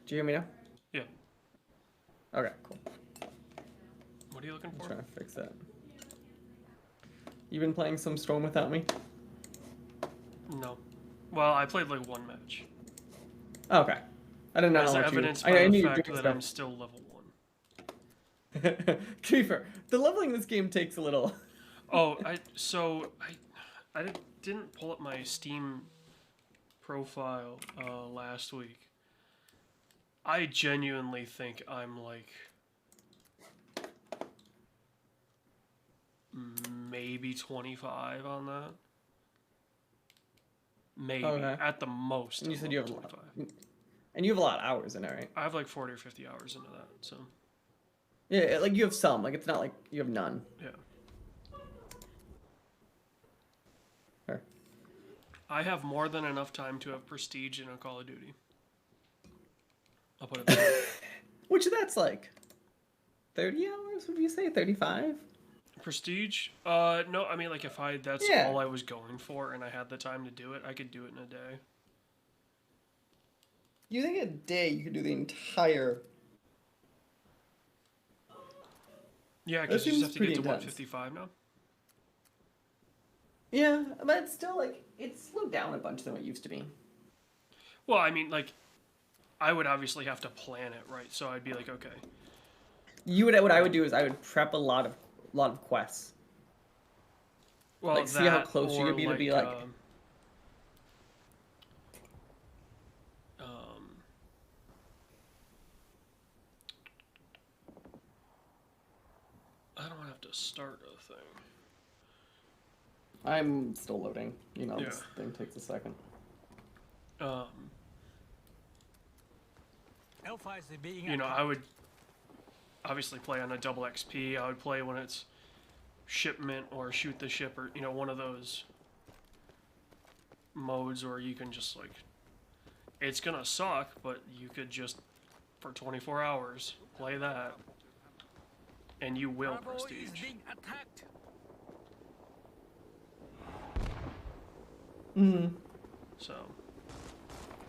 Do you hear me now? Yeah. Okay, cool. What are you looking I'm for? trying to fix that. You been playing some Storm without me? No. Well, I played like one match. Oh, okay. I didn't know As how much you. evidenced by I the knew you were fact doing that stuff. I'm still level 1. To be fair, the leveling in this game takes a little. Oh, I didn't pull up my Steam profile last week. I genuinely think I'm like maybe 25 on that. Maybe Okay. at the most. And you I'm said you level have a lot. 25. And you have a lot of hours in it, right? I have like 40 or 50 hours into that. So Yeah, like you have some. Like it's not like you have none. yeah. Fair. I have more than enough time to have prestige in a Call of Duty. I'll put it that way. Which that's like 30 hours, would you say? 35? Prestige? No, I mean like if that's Yeah. all I was going for and I had the time to do it, I could do it in a day. You think a day you could do the entire. Yeah, That because you just seems have to pretty get to intense. 155 now. Yeah, but it's still like it's slowed down a bunch than what it used to be. Well, I mean like I would obviously have to plan it, right? So I'd be like, okay. What I would do is I would prep a lot of quests. Well, Like see how that close you or could be to be like. um, I don't have to start a thing. I'm still loading. Yeah. This thing takes a second. I would obviously play on a double XP. I would play when it's shipment or shoot the ship or one of those modes where you can just like it's gonna suck, but you could just for 24 hours play that and you will prestige. Mm-hmm. So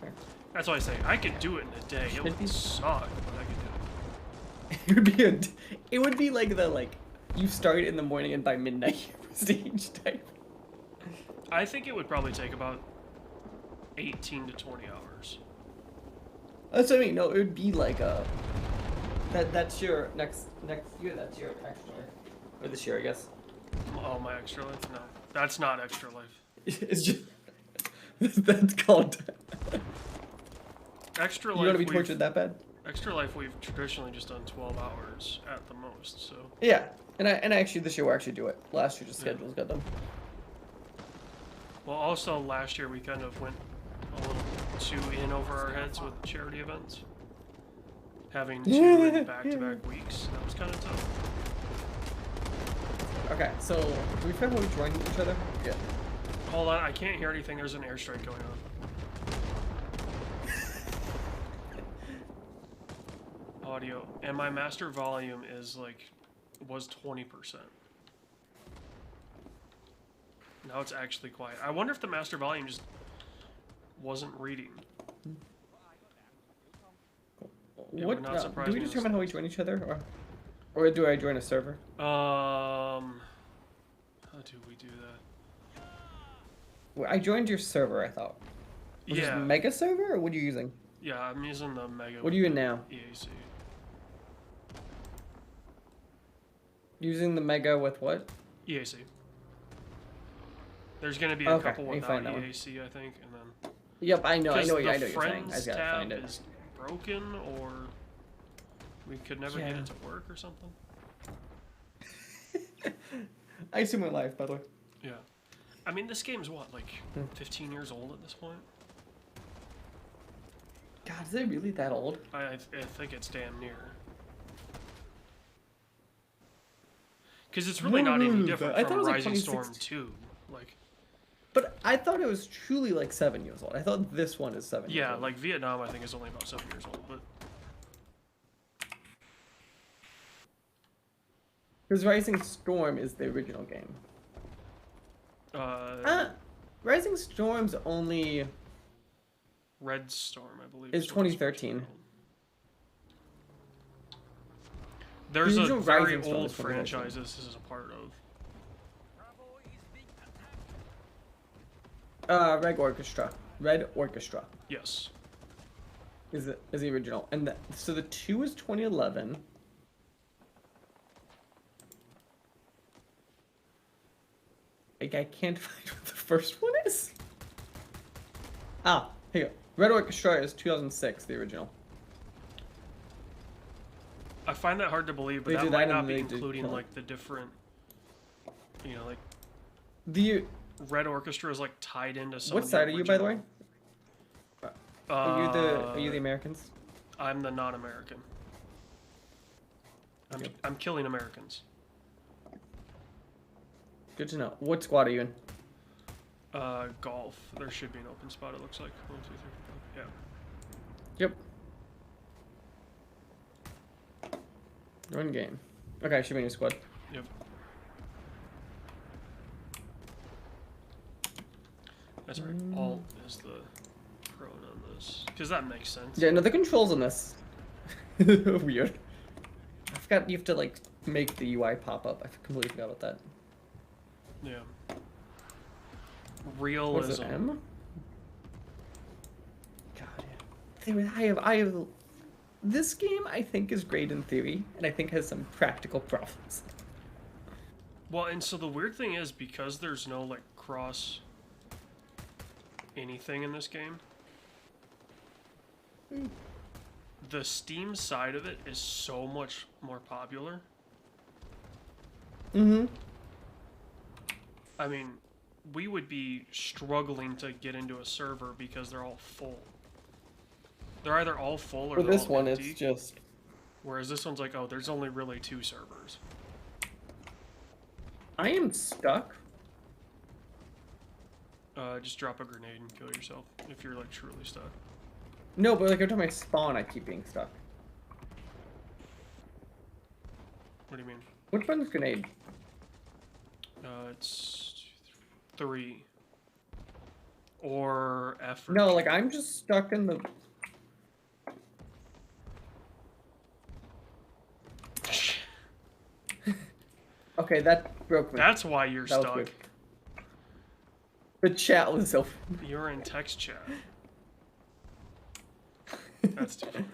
Fair. that's why I say I could do it in a day. It would suck, but I could do it. It would be it would be like you start in the morning and by midnight you're prestige type. I think it would probably take about 18 to 20 hours. That's what I mean. No, it would be like that's your next year. That's your extra or this year, I guess. Oh, my extra life? No, that's not extra life. It's just that's called. Extra You life. want to be tortured that bad? Extra life. We've traditionally just done 12 hours at the most. So Yeah, and I actually this year we'll actually do it. Last year just Yeah. schedules got done. well, also last year we kind of went a little too in over our heads with charity events, having two in back-to-back weeks. That was kind of tough. Okay, so do we figure out how we join each other? Yeah. Hold on, I can't hear anything. There's an airstrike going on. Audio and my master volume was 20%. Now it's actually quiet. I wonder if the master volume just wasn't reading. It would not surprise do we me determine how we join each other, or do I join a server? How do we do that? Well, I joined your server. I thought. Was Yeah. this Mega server, or what are you using? Yeah, I'm using the Mega. What are you in now? EAC. Using the Mega with what? EAC. There's gonna be a Okay, couple let me without find that one. EAC, I think, and then. Yep, I know what the you're saying. I friends just gotta tab find it. is broken, or we could never get Yeah. it to work, or something. I assume we're live, by the way. Yeah. I mean, this game's what, like Hmm. 15 years old at this point? God, is it really that old? I think it's damn near. Because it's really not any different I thought it from was like Rising Storm 2016. 2. Like, But I thought it was truly like 7 years old. I thought this one is 7 years yeah, old. like Vietnam, I think is only about 7 years old, but Because Rising Storm is the original game. Rising Storm's only Red Storm, I believe. is what it's 2013. called. There's The a original very Rising Storm old is 2019. franchise this is a part of. Red Orchestra. Red Orchestra Yes. is the original, and so the 2 is 2011. Like I can't find what the first one is. Ah, here you go. Red Orchestra is 2006, the original. I find that hard to believe, but They that did might that and not be they did including kill it. like the different, like The Red Orchestra is like tied into some. what of side are you, by the way? Uh, Are you the Americans? I'm the non-American. Okay. I'm killing Americans. Good to know. What squad are you in? Golf. There should be an open spot. It looks like 1, 2, 3. Yep. You're in game. Okay, should be in your squad. Yeah. Yep. That's right. Alt is the prone on this, because that makes sense. Yeah, no, the controls on this weird. I forgot you have to like make the UI pop up. I completely forgot about that. Yeah. What is it? Realism. M? God, yeah. Dude, I have. This game I think is great in theory, and I think has some practical problems. Well, and so the weird thing is, because there's no like cross anything in this game, the Steam side of it is so much more popular. Mm-hmm. I mean, we would be struggling to get into a server because they're all full. They're either all full or For they're this all one, empty. it's just. Whereas this one's like, oh, there's only really 2 servers. I am stuck. Just drop a grenade and kill yourself if you're like truly stuck. No, but like every time I spawn, I keep being stuck. What do you mean? Which one's grenade? It's 3. Or F. Or No, G. like I'm just stuck in the. Okay, that broke me. That's why you're That was stuck. weird. The chat was open. You're in text chat. That's too funny.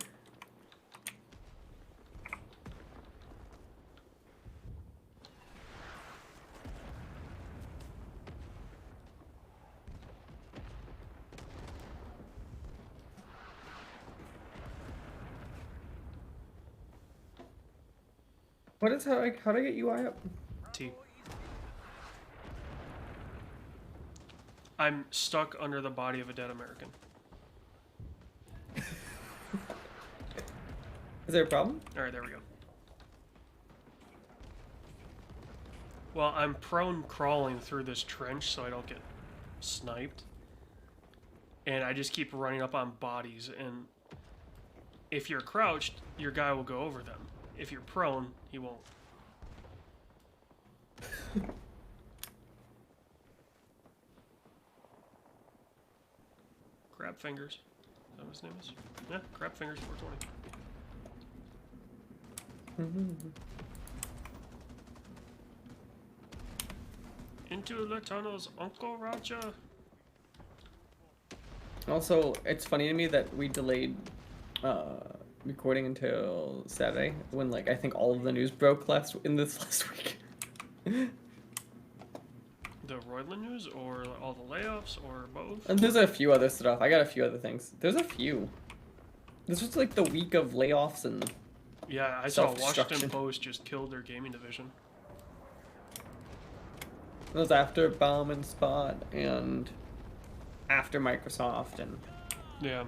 What is how do I get UI up? T. I'm stuck under the body of a dead American. Is there a problem? Alright, there we go. Well, I'm prone crawling through this trench so I don't get sniped. And I just keep running up on bodies, and if you're crouched, your guy will go over them. If you're prone, he won't. Crab Fingers. Is that what his name is? Yeah, Crab Fingers 420. Into the tunnels, Uncle Raja. Also, it's funny to me that we delayed recording until Saturday when like I think all of the news broke last week. The Royland news, or all the layoffs, or both? And there's a few other stuff. I got a few other things. There's a few. This was like the week of layoffs and Yeah, I saw Washington self-destruction. Post just killed their gaming division. it was after Bomb and Spot and after Microsoft and Yeah.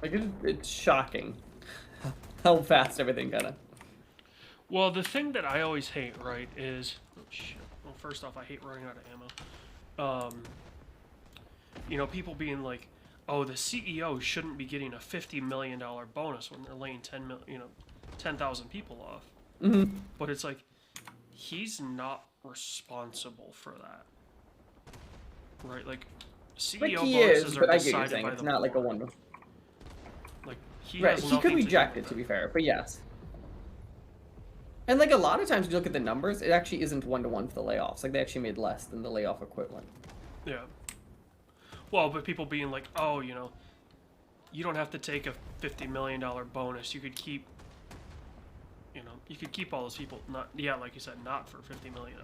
like it's shocking how fast everything got done. Well, the thing that I always hate, right, is... Oh, shit. Well, first off, I hate running out of ammo. You know, people being like, oh, the CEO shouldn't be getting a $50 million bonus when they're laying 10,000 people off. Mm-hmm. But it's like, he's not responsible for that. Right? Like, CEO Like he bonuses is, are but I get what you're decided saying. by It's the not like a board. wonder. Like, he Right, has he nothing could to do reject with it, to it. be fair, but yes. And like a lot of times, if you look at the numbers, it actually isn't 1-to-1 for the layoffs. Like they actually made less than the layoff equivalent. Yeah. Well, but people being like, oh, you don't have to take a $50 million bonus. You could keep, you could keep all those people. Not, yeah, like you said, not for $50 million.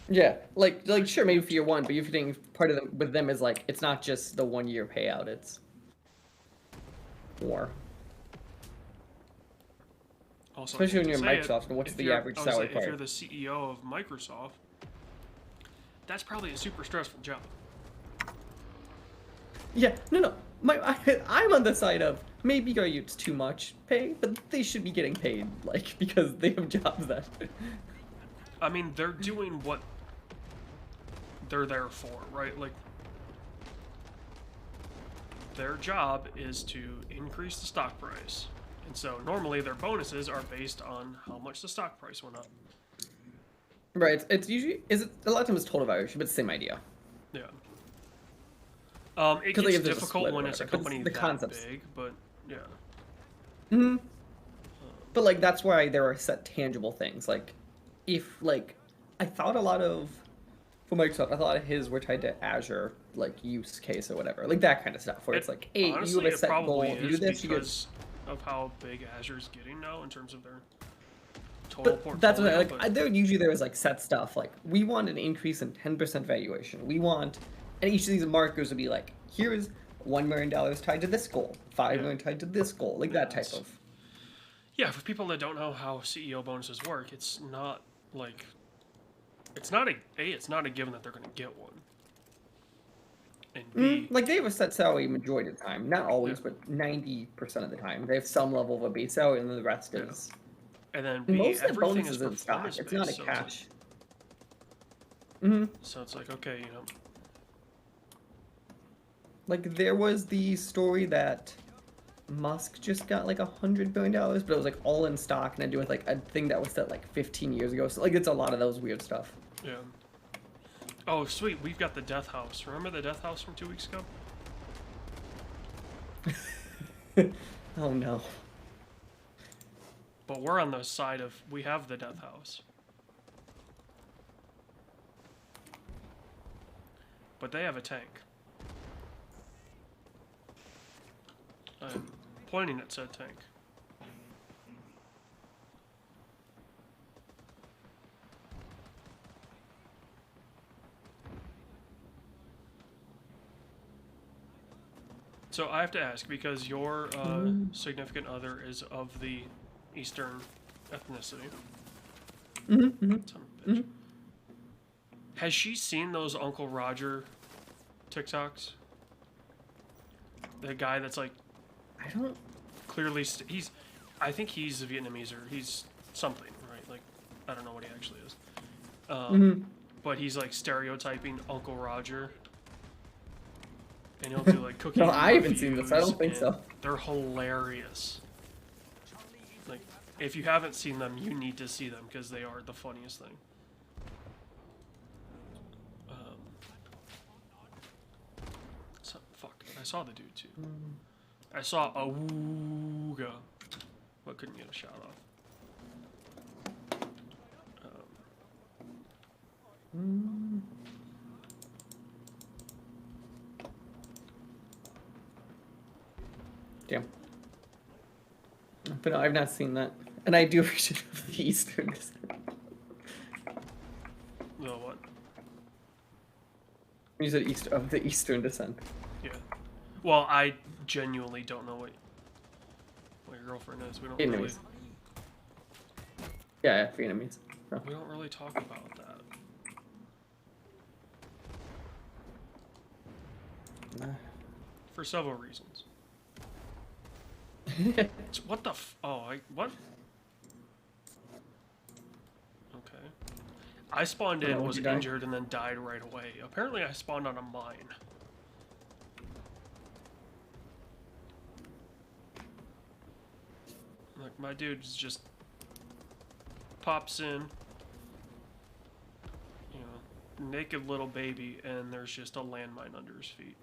Yeah, like sure, maybe for year one, but you're getting part of them with them is like it's not just the 1 year payout; it's more. Also, Especially when to you're say it, Microsoft, and what's if the you're, average I would say, salary if you're part? the CEO of Microsoft, that's probably a super stressful job. Yeah, no. I'm on the side of maybe it's too much pay, but they should be getting paid, like because they have jobs that. I mean, they're doing what they're there for, right? Like, their job is to increase the stock price. And so normally their bonuses are based on how much the stock price went up. Right. It's usually a lot of times it's total valuation, but it's the same idea. Yeah. It Because like gets if there's a difficult split or when it's a whatever, but company the that concepts. big, but yeah. Hmm. But like that's why there are set tangible things. Like if like I thought a lot of for Microsoft, I thought his were tied to Azure like use case or whatever. Like that kind of stuff where It it's like, hey, you honestly have a it set goal. probably If you do is this, you get because of how big Azure's getting now in terms of their total but portfolio. that's what but there was like set stuff like we want an increase in 10% valuation. We want and each of these markers would be like, here's $1 million tied to this goal, 5 million tied to this goal, like that type of. Yeah, for people that don't know how CEO bonuses work, it's not like it's not a given that they're going to get one. And B, Like they have a set salary majority of the time, not always, Yeah. but 90% of the time. They have some level of a base salary, and then the rest Yeah. is. and then And B, most of the everything bonus is is in stock. performance It's based. not a So cash. it's like okay, Like there was the story that Musk just got like $100 billion, but it was like all in stock, and then doing like a thing that was set like 15 years ago. So like it's a lot of those weird stuff. yeah. Oh, sweet, we've got the Death House. Remember the Death House from 2 weeks ago? Oh no. But we're on the side of we have the Death House. But they have a tank. I'm pointing at said tank. So I have to ask, because your significant other is of the Eastern ethnicity. Son of a bitch. Has she seen those Uncle Roger TikToks? The guy that's like I don't. clearly he's, I think he's Vietnamese or he's something, right? Like I don't know what he actually is. But he's like stereotyping Uncle Roger. And he'll do like cooking. No, I haven't seen this. I don't think reviews, so. and They're hilarious. Like, if you haven't seen them, you need to see them because they are the funniest thing. Fuck. I saw the dude too. I saw a wooga, but couldn't get a shot off. Damn. But no, I've not seen that. And I do appreciate the Eastern descent. No, what? You said the Eastern descent. Yeah. Well, I genuinely don't know what your girlfriend is. We don't really. Vietnamese. Yeah, Vietnamese. No. We don't really talk about that. For several reasons. What the what? Okay. I spawned in, was injured, and then died right away. Apparently I spawned on a mine. Like, my dude's just pops in, naked little baby, and there's just a landmine under his feet.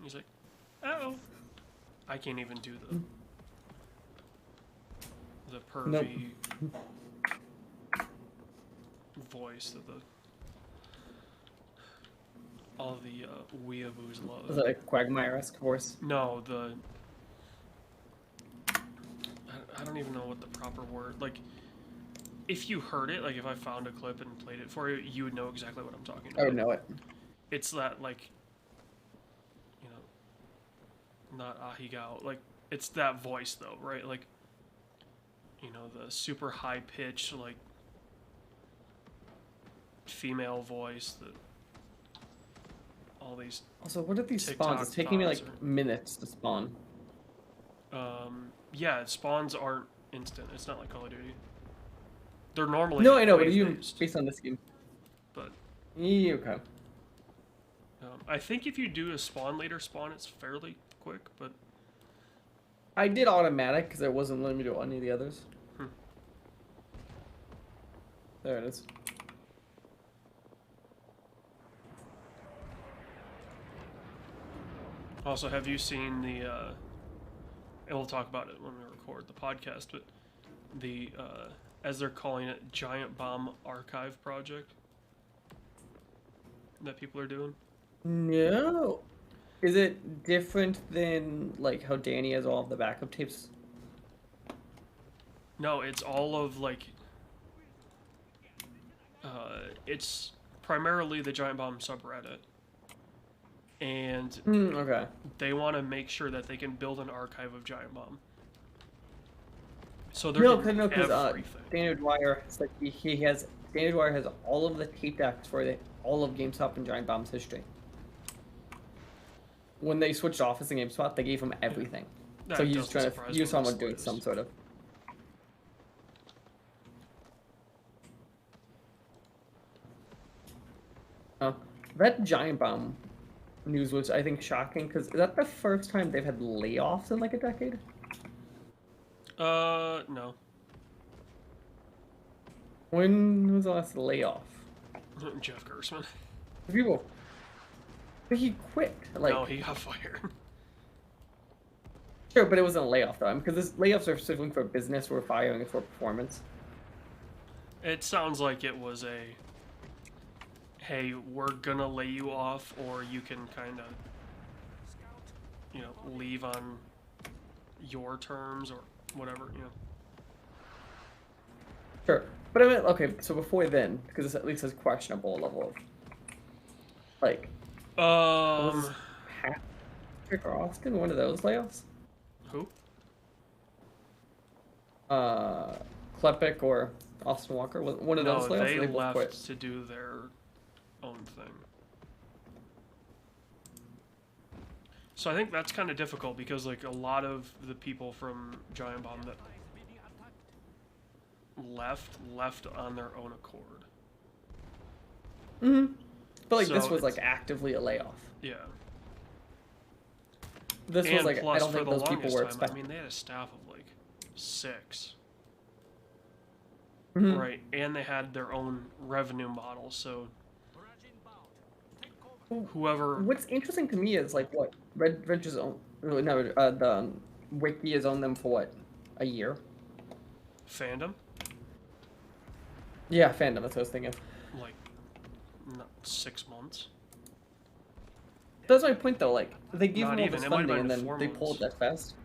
He's like, oh, I can't even do the pervy voice that all the weeaboos love. Was it like Quagmire-esque voice? No, I don't even know what the proper word, like, if you heard it, like if I found a clip and played it for you, you would know exactly what I'm talking about. I would know it. It's that, like, you know, not ahigao, like, it's that voice though, right? Like, you know, the super high pitched, like, female voice that all these. Also, what are these TikTok spawns? It's taking me like thoughts minutes to spawn. Yeah, spawns aren't instant. It's not like Call of Duty. They're normally No, I know, but you wave-based, based on this game. but Yeah, okay. I think if you do a spawn later spawn, it's fairly quick. But I did automatic because it wasn't letting me do any of the others. There it is. also, have you seen the? And we'll talk about it when we record the podcast. But the as they're calling it, Giant Bomb Archive project that people are doing. No. Is it different than like how Danny has all of the backup tapes? No, it's all of like. It's primarily the Giant Bomb subreddit, and Okay. they want to make sure that they can build an archive of Giant Bomb. So they're No, doing because everything. Daniel Dwyer, it's like he has Daniel Dwyer has all of the tape decks for all of GameStop and Giant Bomb's history. When they switched office in GameSpot, they gave him everything. That So he's doesn't trying to surprise use me someone in the doing some slightest. sort of. That Giant Bomb news was, I think, shocking because is that the first time they've had layoffs in like a decade? No. When was the last layoff? Jeff Gersman. People. But he quit. Like, No, he got fired. sure, but it wasn't a layoff though, because this layoffs are specifically for business. We're firing it for performance. It sounds like it was a, hey, we're gonna lay you off, or you can kind of, you know, leave on your terms or whatever, you know. Sure, but I mean, okay. So before then, because this at least has questionable level of, like, was Patrick or Austin one of those layoffs? Who? Klepek or Austin Walker was one of those No, layoffs. they Or both left quit? to do their own thing. So I think that's kind of difficult because like a lot of the people from Giant Bomb that left on their own accord. But like So this was it's- like actively a layoff. Yeah. This And was like I plus, don't for think the those people longest were time, I expecting. mean, they had a staff of like 6. Mhm. Right, and they had their own revenue model, so whoever. What's interesting to me is like what Red Ventures own. No, the Wiki has owned them for what, a year? Fandom? Yeah, fandom. That's what I was thinking. Like, not 6 months. That's my point though. Like they gave Not them all even, this it might have funding and been then 4 they pulled months. that fast.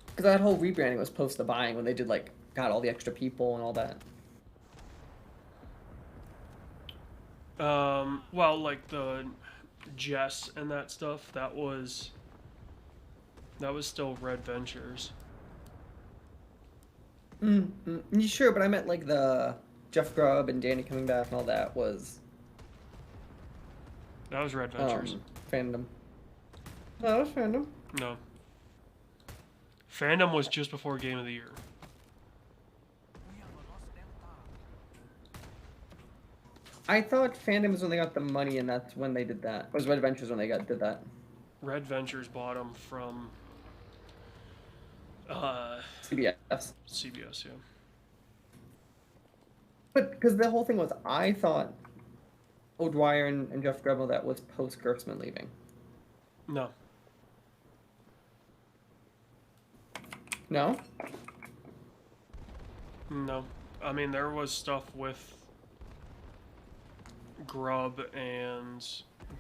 Because that whole rebranding was post the buying when they did like got all the extra people and all that. Well, like the Jess and that stuff, that was still Red Ventures. Sure, but I meant like the Jeff Grubb and Danny coming back and all that was That was Red Ventures. fandom. No, that was fandom. No. Fandom was just before Game of the Year. I thought fandom was when they got the money and that's when they did that. Or was Red Ventures when they did that? Red Ventures bought them from CBS. CBS, yeah. But because the whole thing was, I thought O'Dwyer and Jeff Greville that was post Kurtzman leaving? No. No? No. I mean, there was stuff with Grubb and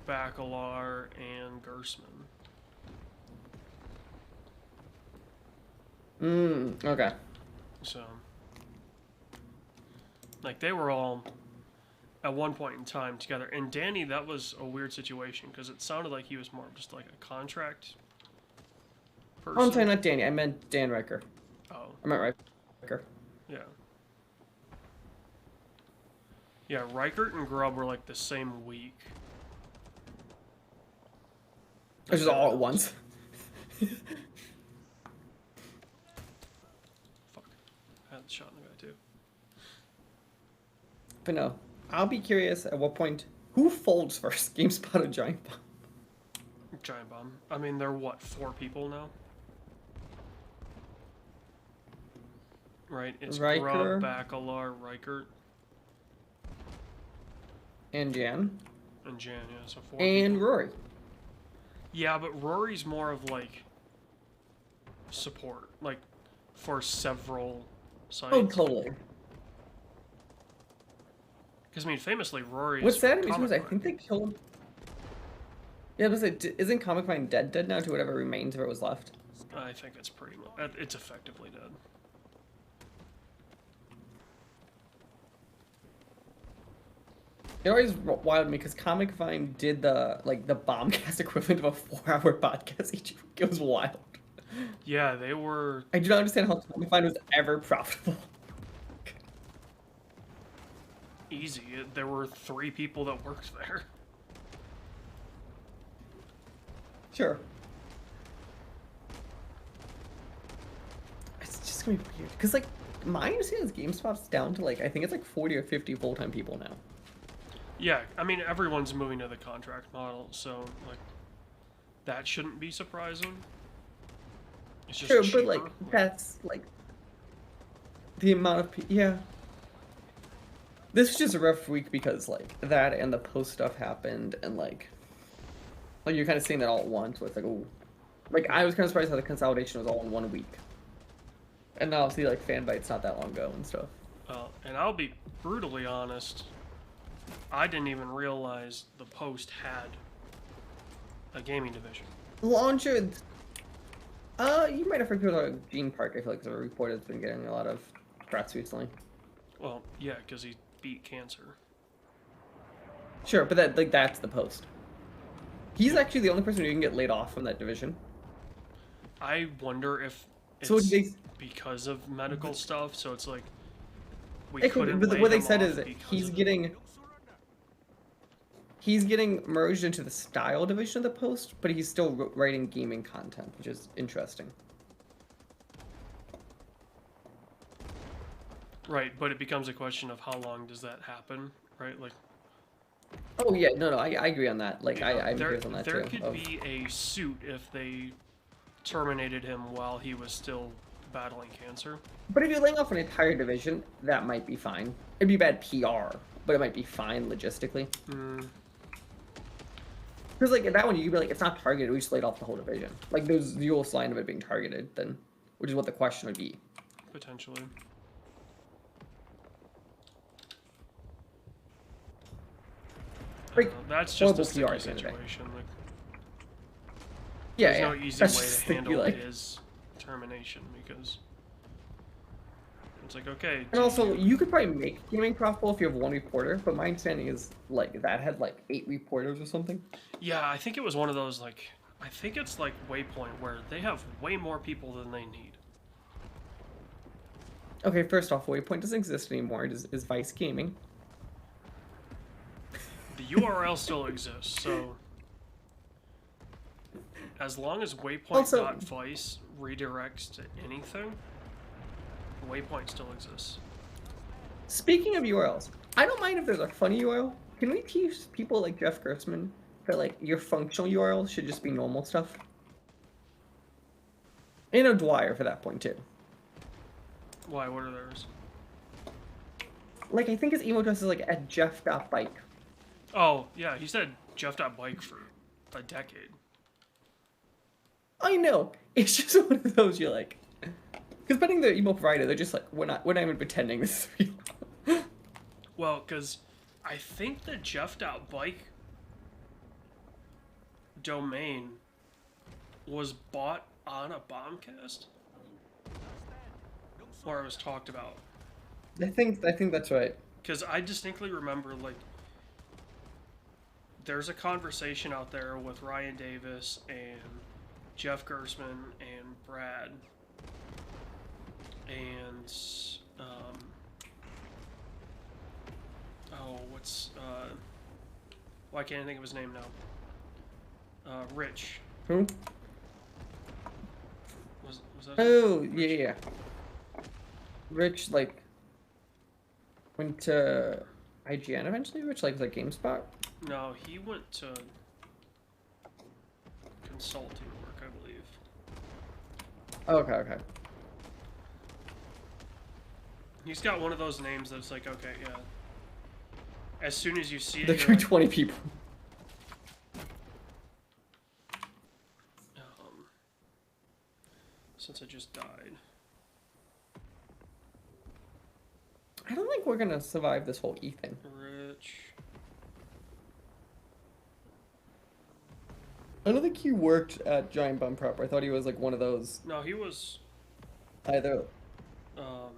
Bacalar and Gersman. Okay. So, like, they were all at one point in time together. And Danny, that was a weird situation because it sounded like he was more of just like a contract person. Oh, I'm sorry, not Danny. I meant Dan Riker. Oh, I meant Riker. yeah. Yeah, Reichert and Grubb were like the same week. It was just all at once. Fuck. I had the shot in the guy too. But no, I'll be curious at what point, who folds first? GameSpot or Giant Bomb? Giant Bomb. I mean, they're what, 4 people now? Right? It's Riker. Grubb, Bacalar, Reichert, And Jan. and Jan, yeah, so 4 And people. Rory. Yeah, but Rory's more of like support, like for several sites. Oh, totally. Because I mean, famously, Rory. What's is sad from is Comic I Mind. think they killed. Yeah, but isn't Comic Mind dead now to whatever remains of it was left? I think it's pretty much. It's effectively dead. It always wilded me because Comic Vine did the Bombcast equivalent of a 4-hour podcast each week. It was wild. Yeah, they were. I do not understand how Comic Vine was ever profitable. Easy. There were 3 people that worked there. Sure. It's just gonna be weird because like my understanding is GameSpot's down to like I think it's like 40 or 50 full-time people now. Yeah, I mean, everyone's moving to the contract model, so like that shouldn't be surprising. It's just Sure, cheaper. but like that's like the amount of people. Yeah. This was just a rough week because like that and the post stuff happened and like you're kind of seeing that all at once. Where it's like oh, like I was kind of surprised how the consolidation was all in 1 week. And now obviously like Fanbyte's not that long ago and stuff. And I'll be brutally honest. I didn't even realize the Post had a gaming division. Launcher. You might have heard people about Gene Park. I feel like the report has been getting a lot of press recently. Well, yeah, because he beat cancer. Sure, but that's the Post. He's actually the only person who can get laid off from that division. I wonder if it's So they, because of medical stuff. So it's like we it could, couldn't. but lay what they him said off is that because he's of it. getting merged into the style division of the Post, but he's still writing gaming content, which is interesting. Right, but it becomes a question of how long does that happen, right? Like, Oh yeah, no, I agree on that. Like you know, I'm there curious on that there too. could be a suit if they terminated him while he was still battling cancer. But if you're laying off an entire division, that might be fine. It'd be bad PR, but it might be fine logistically. Because like that one, you'd be like, it's not targeted. We just laid off the whole division. Like there's zero sign of it being targeted. Then, which is what the question would be. Potentially. Like, that's just a horrible sticky PR at the end of the day. situation. Like, Yeah, there's yeah. no easy That's way just to the- handle like- his termination because it's like, okay. And also, you could probably make gaming profitable if you have one reporter, but my understanding is like that had like 8 reporters or something. Yeah, I think it was one of those like I think it's like Waypoint where they have way more people than they need. Okay, first off, Waypoint doesn't exist anymore. It is Vice Gaming. The URL still exists, so as long as Also- Waypoint.vice redirects to anything, Waypoint still exists. Speaking of URLs, I don't mind if there's a funny URL. Can we teach people like Jeff Gerstmann that like your functional URL should just be normal stuff? And O'Dwyer for that point too. Why? What are theirs? Like I think his email address is like at jeff.bike. Oh, yeah, he said Jeff.bike for a decade. I know. It's just one of those you're like, because betting the email provider, they're just like, we're not even pretending this is real. Well, because I think the Jeff.bike domain was bought on a Bombcast, or it was talked about. I think that's right. Because I distinctly remember, like, there's a conversation out there with Ryan Davis and Jeff Gersman and Brad and what's why can't I think of his name now? Rich. Who? Was that? Oh, Rich? yeah. Rich, like, went to IGN eventually? Rich, like, was GameSpot? No, he went to consulting work, I believe. Okay. He's got one of those names that's like, okay, yeah. As soon as you see it, The you're true like, 20 people. since it just died. I don't think we're gonna survive this whole E thing. Rich. I don't think he worked at Giant Bomb Prep. I thought he was like one of those No, he was either. um,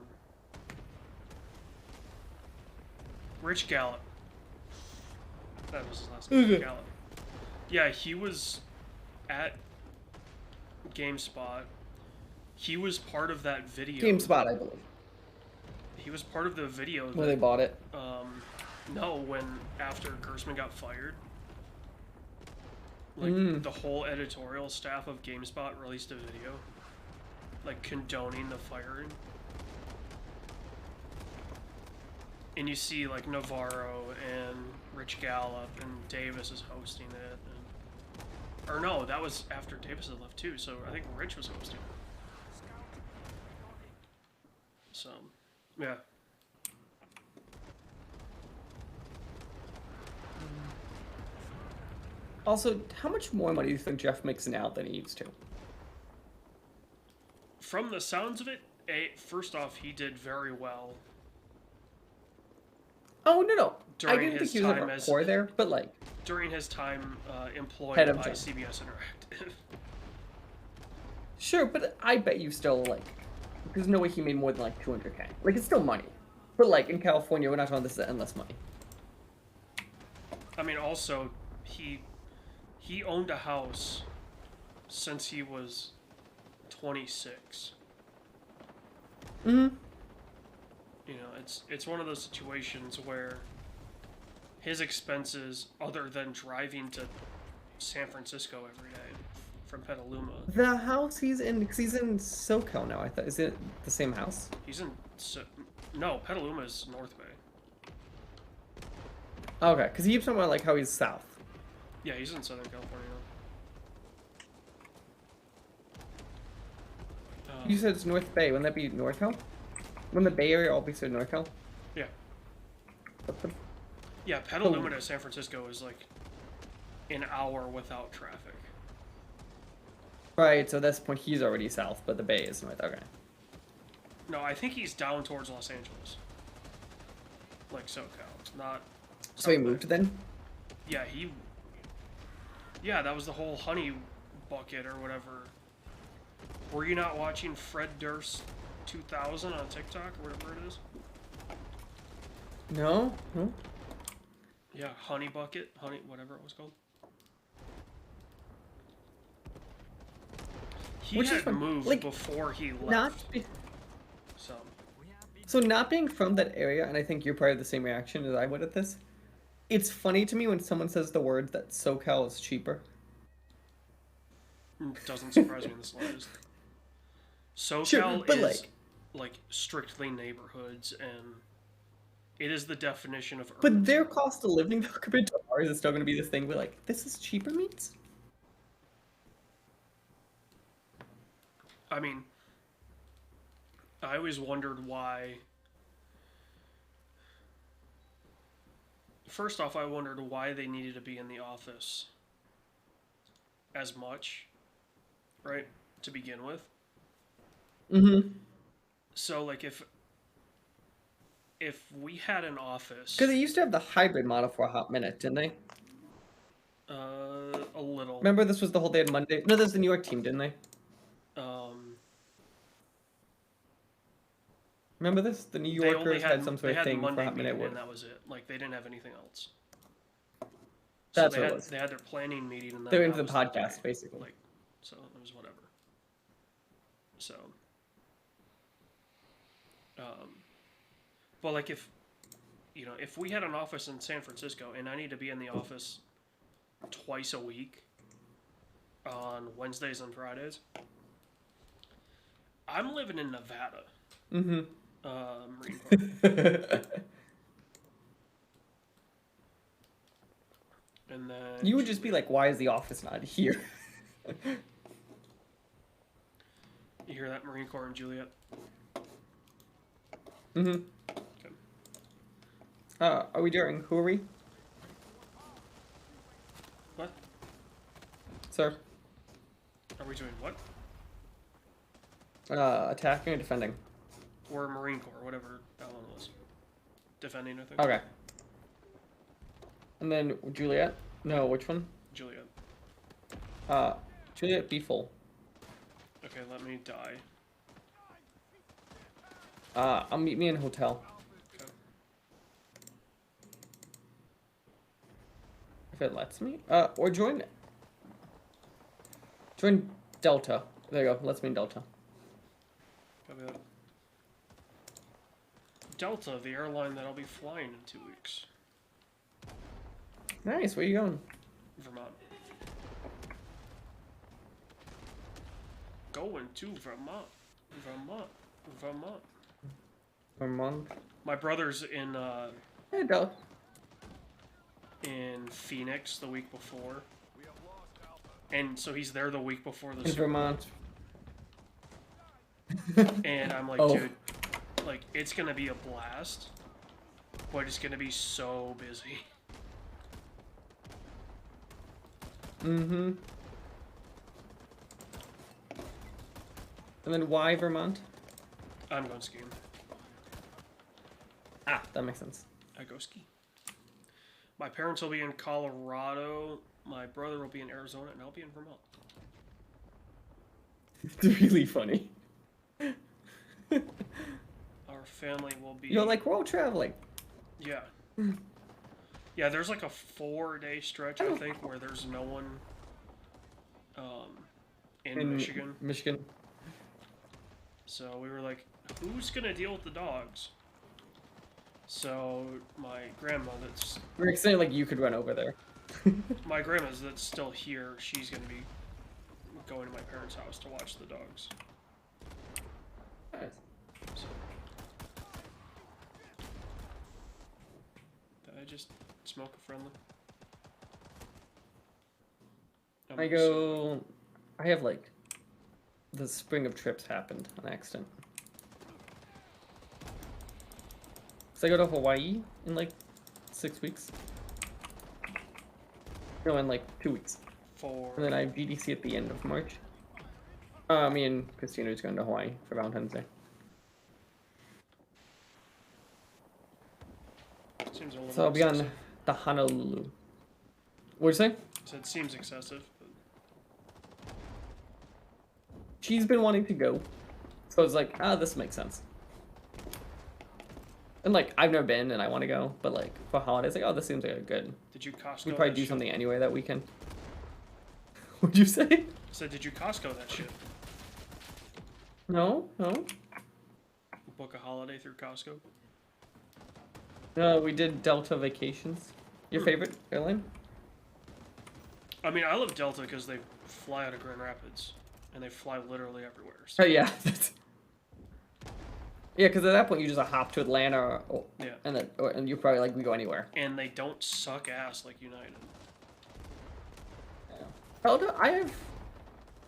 Rich Gallup. That was his last name. Okay. Gallup. Yeah, he was at GameSpot. He was part of that video. GameSpot, I believe. He was part of the video When they bought it. No, when after Gersman got fired, like the whole editorial staff of GameSpot released a video, like condoning the firing. And you see like Navarro and Rich Gallup and Davis is hosting it, or no, that was after Davis had left too. So I think Rich was hosting it. So, yeah. Also, how much more money do you think Jeff makes now than he used to? From the sounds of it, first off, he did very well. Oh, no. I During didn't think his he was time ever as core there, but like, during his time employed Head of by Jeff. CBS Interactive. sure, but I bet you still like, there's no way he made more than like 200K. Like, it's still money. But like, in California, we're not talking this is endless money. I mean, also, he owned a house since he was 26. Mm-hmm. You know, it's one of those situations where his expenses, other than driving to San Francisco every day from Petaluma, The house he's in, because he's in SoCal now, I thought. Is it the same house? he's in no, Petaluma is North Bay. Okay, because he keeps talking about like how he's south. Yeah, he's in Southern California now. You said it's North Bay. Wouldn't that be NorCal? Wouldn't the Bay Area all be considered NorCal? Yeah. What the? Yeah, Petaluma to San Francisco is like an hour without traffic. Right, so at this point he's already south, but the Bay is north. Okay. No, I think he's down towards Los Angeles. Like SoCal, not... So he South Bay. moved then? Yeah, Yeah, that was the whole honey bucket or whatever. Were you not watching Fred Durst 2000 on TikTok or whatever it is? No? No? Yeah, honey bucket, whatever it was called. He Which is had fun. moved Like, before he left. Not be- So, So not being from that area, and I think you're probably the same reaction as I would at this, it's funny to me when someone says the words that SoCal is cheaper. doesn't surprise me in the slightest. SoCal Sure, but is like strictly neighborhoods, and it is the definition of urban. But their cost of living though compared to ours is still going to be this thing where like, this is cheaper meats? I mean, I always wondered why first off, I wondered why they needed to be in the office as much, right? To begin with. Mm-hmm. So like if we had an office, Because they used to have the hybrid model for a hot minute, didn't they? a little, Remember, this was the whole day on Monday. No, this was the New York team, didn't they? um, Remember this? The New they only Yorkers had some they sort of had thing for Monday hot minute meeting work. and that was it. Like they didn't have anything else. So That's what it was. they had their planning meeting and then They were that into the was podcast, day. basically. Like, so it was whatever. So, but like if if we had an office in San Francisco and I need to be in the office twice a week on Wednesdays and Fridays, I'm living in Nevada. Mm-hmm. Marine Corps. And then You would just be like, why is the office not here? You hear that, Marine Corps and Juliet? Mm-hmm. Okay. Are we doing? Who are we? What? Sir? Are we doing what? Attacking or defending? Or Marine Corps, whatever that one was. Defending, I think. Okay. And then Juliet? No, which one? Juliet. Juliet, be full. Okay, let me die. I'll meet me in a hotel. Okay. If it lets me. Or join Delta. There you go. Let's me in Delta. Copy that. Delta, the airline that I'll be flying in 2 weeks. Nice. Where you going? Vermont. Going to Vermont. Vermont. Vermont. My brother's Hey, Delta. in Phoenix the week before. And so he's there the week before the In Super Bowl. Vermont. And I'm like, Oh. dude, like, it's gonna be a blast, but it's gonna be so busy. Mm-hmm. And then why Vermont? I'm going skiing. Ah, that makes sense. I go ski. My parents will be in Colorado, my brother will be in Arizona, and I'll be in Vermont. It's really funny. Our family will be... You're like, we're all traveling. Yeah. Yeah, there's like a 4-day stretch, I think, where there's no one in Michigan. Michigan. So we were like, who's gonna deal with the dogs? So my grandma that's We're excited like you could run over there. my grandma's that's still here, she's gonna be going to my parents' house to watch the dogs. Nice. So did I just smoke a friendly? I go. I have like. The spring of trips happened on accident. So I go to Hawaii in like 6 weeks. No, in like 2 weeks. For And then I have GDC at the end of March. Me and Christina are just going to Hawaii for Valentine's Day. seems a little So I'll be on excessive. the Honolulu. What'd you say? So it seems excessive. But She's been wanting to go. So it's like, this makes sense. And like, I've never been and I want to go, but like, for holidays, like, this seems like a good. did you Costco We'd probably that do shit? something anyway that weekend. What'd you say? So did you Costco that shit? No. Book a holiday through Costco? No, we did Delta Vacations. Your favorite airline? I mean, I love Delta because they fly out of Grand Rapids. And they fly literally everywhere. Oh So, yeah. Yeah, because at that point you just hop to Atlanta, yeah. and you probably like we go anywhere. And they don't suck ass like United. Yeah. Delta, I have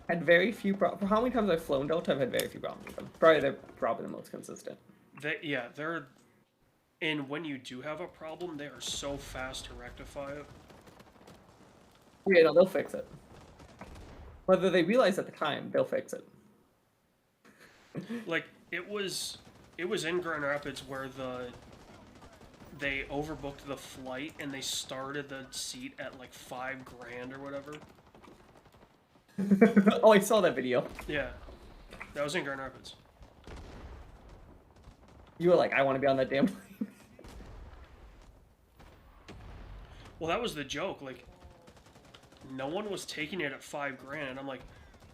had very few problems. For how many times I've flown Delta, I've had very few problems with them. They're probably the most consistent. They're And when you do have a problem, they are so fast to rectify it. Yeah, no, they'll fix it. Whether they realize at the time, they'll fix it. Like it was in Grand Rapids where they overbooked the flight and they started the seat at like $5,000 or whatever. Oh, I saw that video. Yeah, that was in Grand Rapids. You were like, I want to be on that damn plane. Well, that was the joke. Like, no one was taking it at $5,000. I'm like,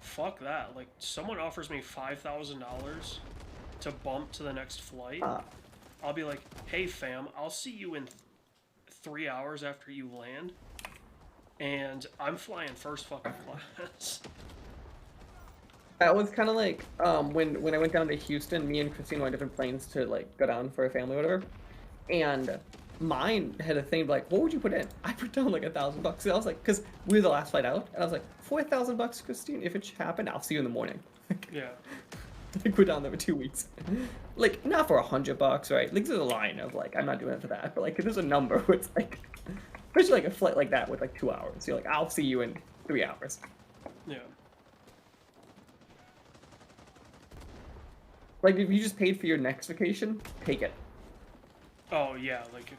fuck that. Like, someone offers me $5,000 to bump to the next flight. I'll be like, hey fam, I'll see you in 3 hours after you land, and I'm flying first fucking class. That was kind of like when I went down to Houston, me and Christine were on different planes to like go down for a family or whatever, and mine had a thing like, what would you put in? I put down like $1,000. So I was like, because we were the last flight out, and I was like, $4,000, Christine. If it happened, I'll see you in the morning. Yeah. I go down there for 2 weeks. Like, not for $100, right? Like, there's a line of like, I'm not doing it for that, but like, there's a number where it's like, especially like a flight like that with like 2 hours. You're like, I'll see you in 3 hours. Yeah. Like, if you just paid for your next vacation, take it. Oh yeah, like.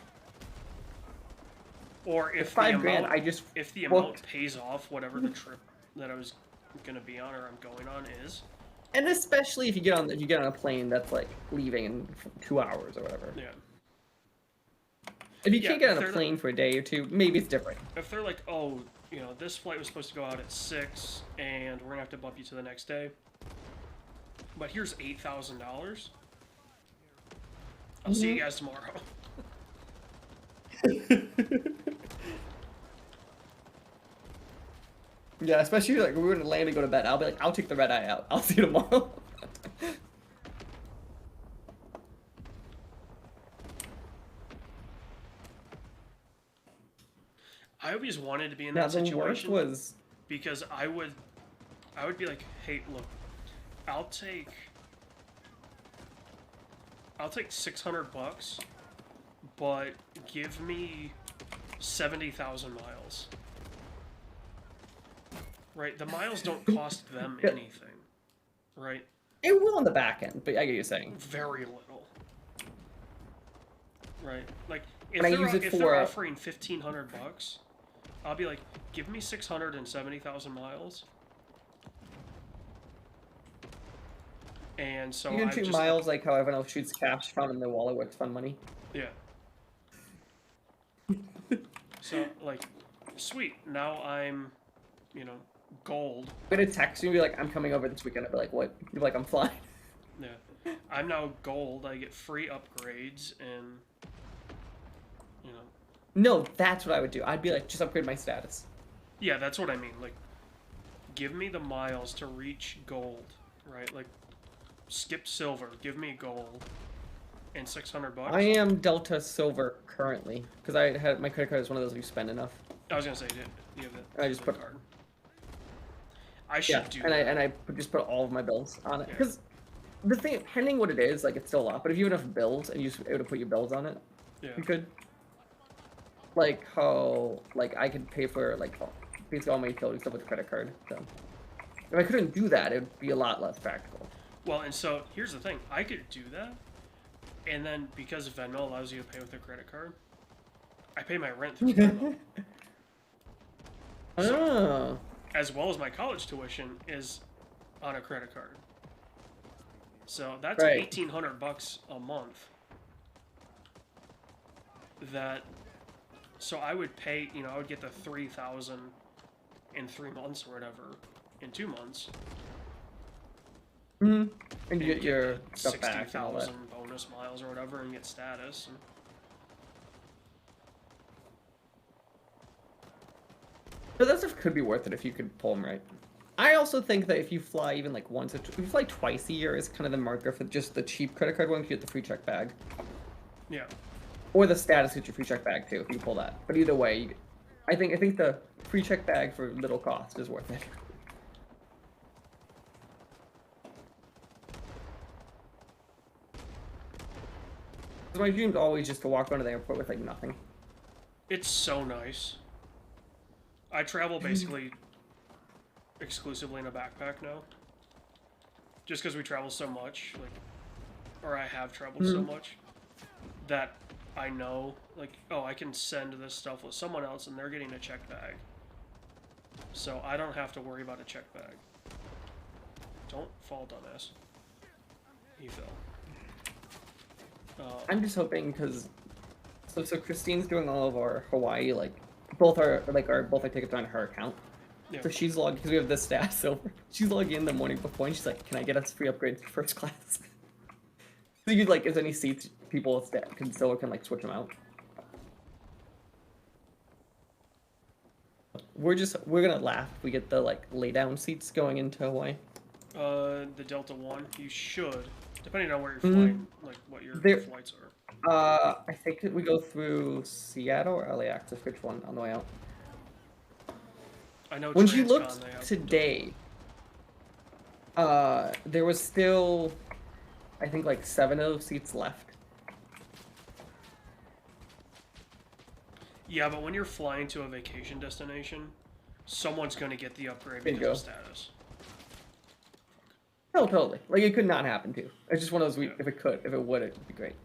Or if $5 the grand, amount, I just if the booked. amount pays off whatever the trip that I was gonna be on or I'm going on is. And especially if you get on a plane that's like leaving in 2 hours or whatever. Yeah. If you Yeah, can't get if on a they're plane for a day or two, maybe it's different. If they're like, oh, you know, this flight was supposed to go out at 6, and we're gonna have to bump you to the next day, but here's $8,000. I'll see you guys tomorrow. Yeah, especially like we were gonna land and go to bed. I'll be like, I'll take the red eye out. I'll see you tomorrow. I always wanted to be in Yeah, that the worst situation was because I would be like, hey, look, I'll take $600, but give me 70,000 miles. Right? The miles don't cost them Yeah. anything. Right? it will on the back end, but I get what you're saying. Very little. Right? Like And I use it if for they're offering $1,500, I'll be like, give me 670,000 miles. And so you can I've treat just, miles like how everyone else shoots cash found in their wallet where it's fun money. yeah. So like, sweet. Now I'm, you know, gold. I'm gonna text you and be like, I'm coming over this weekend. I'll be like, what? You're like, I'm flying. Yeah. I'm now gold. I get free upgrades and, you know. No, that's what I would do. I'd be like, just upgrade my status. Yeah, that's what I mean. Like, give me the miles to reach gold, right? Like, skip silver, give me gold, and $600. I am Delta Silver currently because I had my credit card is one of those you spend enough. I was gonna say, you have that. I just put card. I should Yeah, do and that. I just put all of my bills on it Yeah. because the thing, depending what it is, like it's still a lot. But if you have enough bills and you just able to put your bills on it, Yeah. you could. Like how like I could pay for like basically all my utility stuff with a credit card. So if I couldn't do that, it would be a lot less practical. Well, and so here's the thing: I could do that, and then because Venmo allows you to pay with a credit card, I pay my rent through Venmo, Oh. as well as my college tuition is on a credit card. So that's Right. $1,800 a month. That, so I would pay, you know, I would get the 3,000 in 3 months or whatever, in 2 months. Mm-hmm. And you and get your stuff back and all that. 60,000 bonus miles or whatever and get status. And, But that stuff could be worth it if you could pull them right. I also think that if you fly even like once, if you fly twice a year, is kind of the marker for just the cheap credit card one. You get the free check bag, yeah. or the status gets your free check bag too if you pull that. But either way, I think the free check bag for little cost is worth it. 'Cause my dream's always just to walk onto the airport with like nothing. It's so nice. I travel basically exclusively in a backpack now. Just because we travel so much, like, or I have traveled so much, that I know, like, oh, I can send this stuff with someone else and they're getting a check bag. So I don't have to worry about a check bag. Don't fall, dumbass. He fell. I'm just hoping because so Christine's doing all of our Hawaii like both our tickets on her account. Yeah. So she's logged because we have this staff silver. She's logging in the morning before and she's like, "Can I get us free upgrades to first class?" So you like, if there's any seats people can like switch them out. We're gonna laugh if we get the like lay down seats going into Hawaii. The Delta One, you should, depending on where you're flying, like what your flights are. I think we go through Seattle or LAX. Which one on the way out? I know. When she looked today, there was still, I think, like 7 of those seats left. Yeah, but when you're flying to a vacation destination, someone's gonna get the upgrade because of status. No, totally. Like, it could not happen, too. It's just one of those, if it would, it'd be great.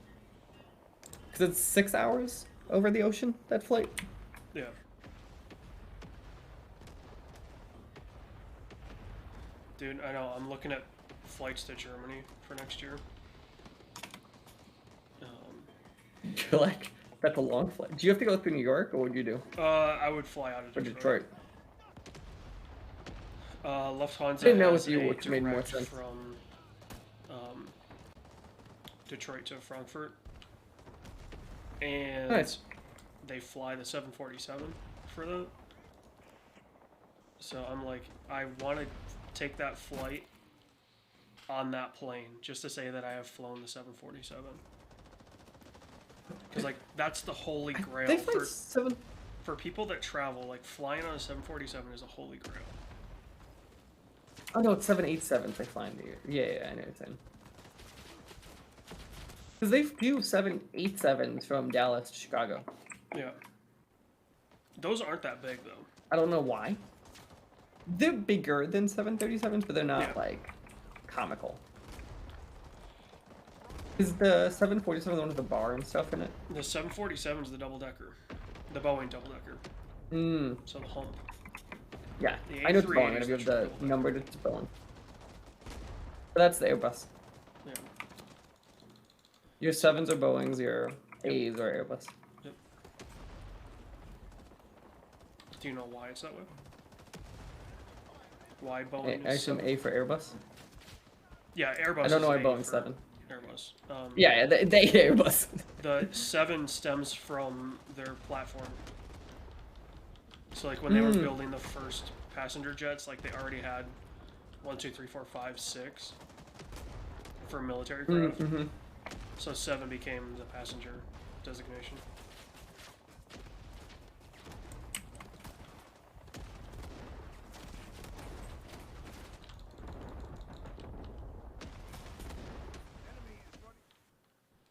Because it's 6 hours over the ocean, that flight. Yeah. Dude, I know, I'm looking at flights to Germany for next year. You're like, that's a long flight. Do you have to go through New York, or what would you do? I would fly out of Detroit. Lufthansa I didn't know has with you, a which made more direct sense. from Detroit to Frankfurt, and Nice. they fly the 747 for that. So I'm like, I want to take that flight on that plane just to say that I have flown the 747. Because like that's the holy grail for people that travel. Like flying on a 747 is a holy grail. Oh no, it's 787s they fly into. Yeah, I know what you're saying. Because they flew 787s from Dallas to Chicago. Yeah. Those aren't that big though. I don't know why. They're bigger than 737s, but they're not like comical. Is the 747 the one with the bar and stuff in it? The 747 is the double decker, the Boeing double decker. So the hump. Yeah, I know it's Boeing. I have the number to Boeing. But that's the Airbus. Yeah. Your 7s are Boeings, your A's are Airbus. Yep. Do you know why it's that way? Why Boeing I assume A for Airbus? Yeah, Airbus. I don't know why Boeing's 7. Airbus. Yeah, they Airbus. The 7 stems from their platform. So like when they were building the first passenger jets, like they already had 1, 2, 3, 4, 5, 6 for military craft. So 7 became the passenger designation.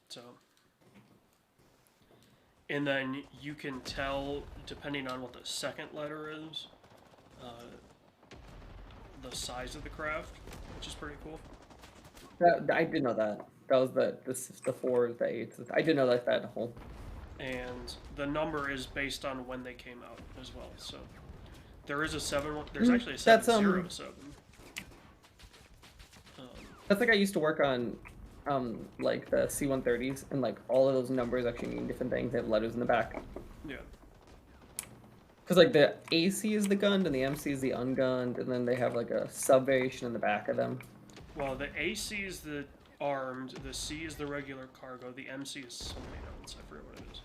So, and then you can tell, depending on what the second letter is, the size of the craft, which is pretty cool. I did know that. That was the 4s, the 8s. I did know that whole. And the number is based on when they came out as well. So there is a 7. There's actually a 707. That's like I used to work on. Like the C-130s, and like all of those numbers actually mean different things. They have letters in the back. Yeah. Because like the AC is the gunned and the MC is the ungunned, and then they have like a sub variation in the back of them. Well, the AC is the armed, the C is the regular cargo, the MC is something else. I forget what it is.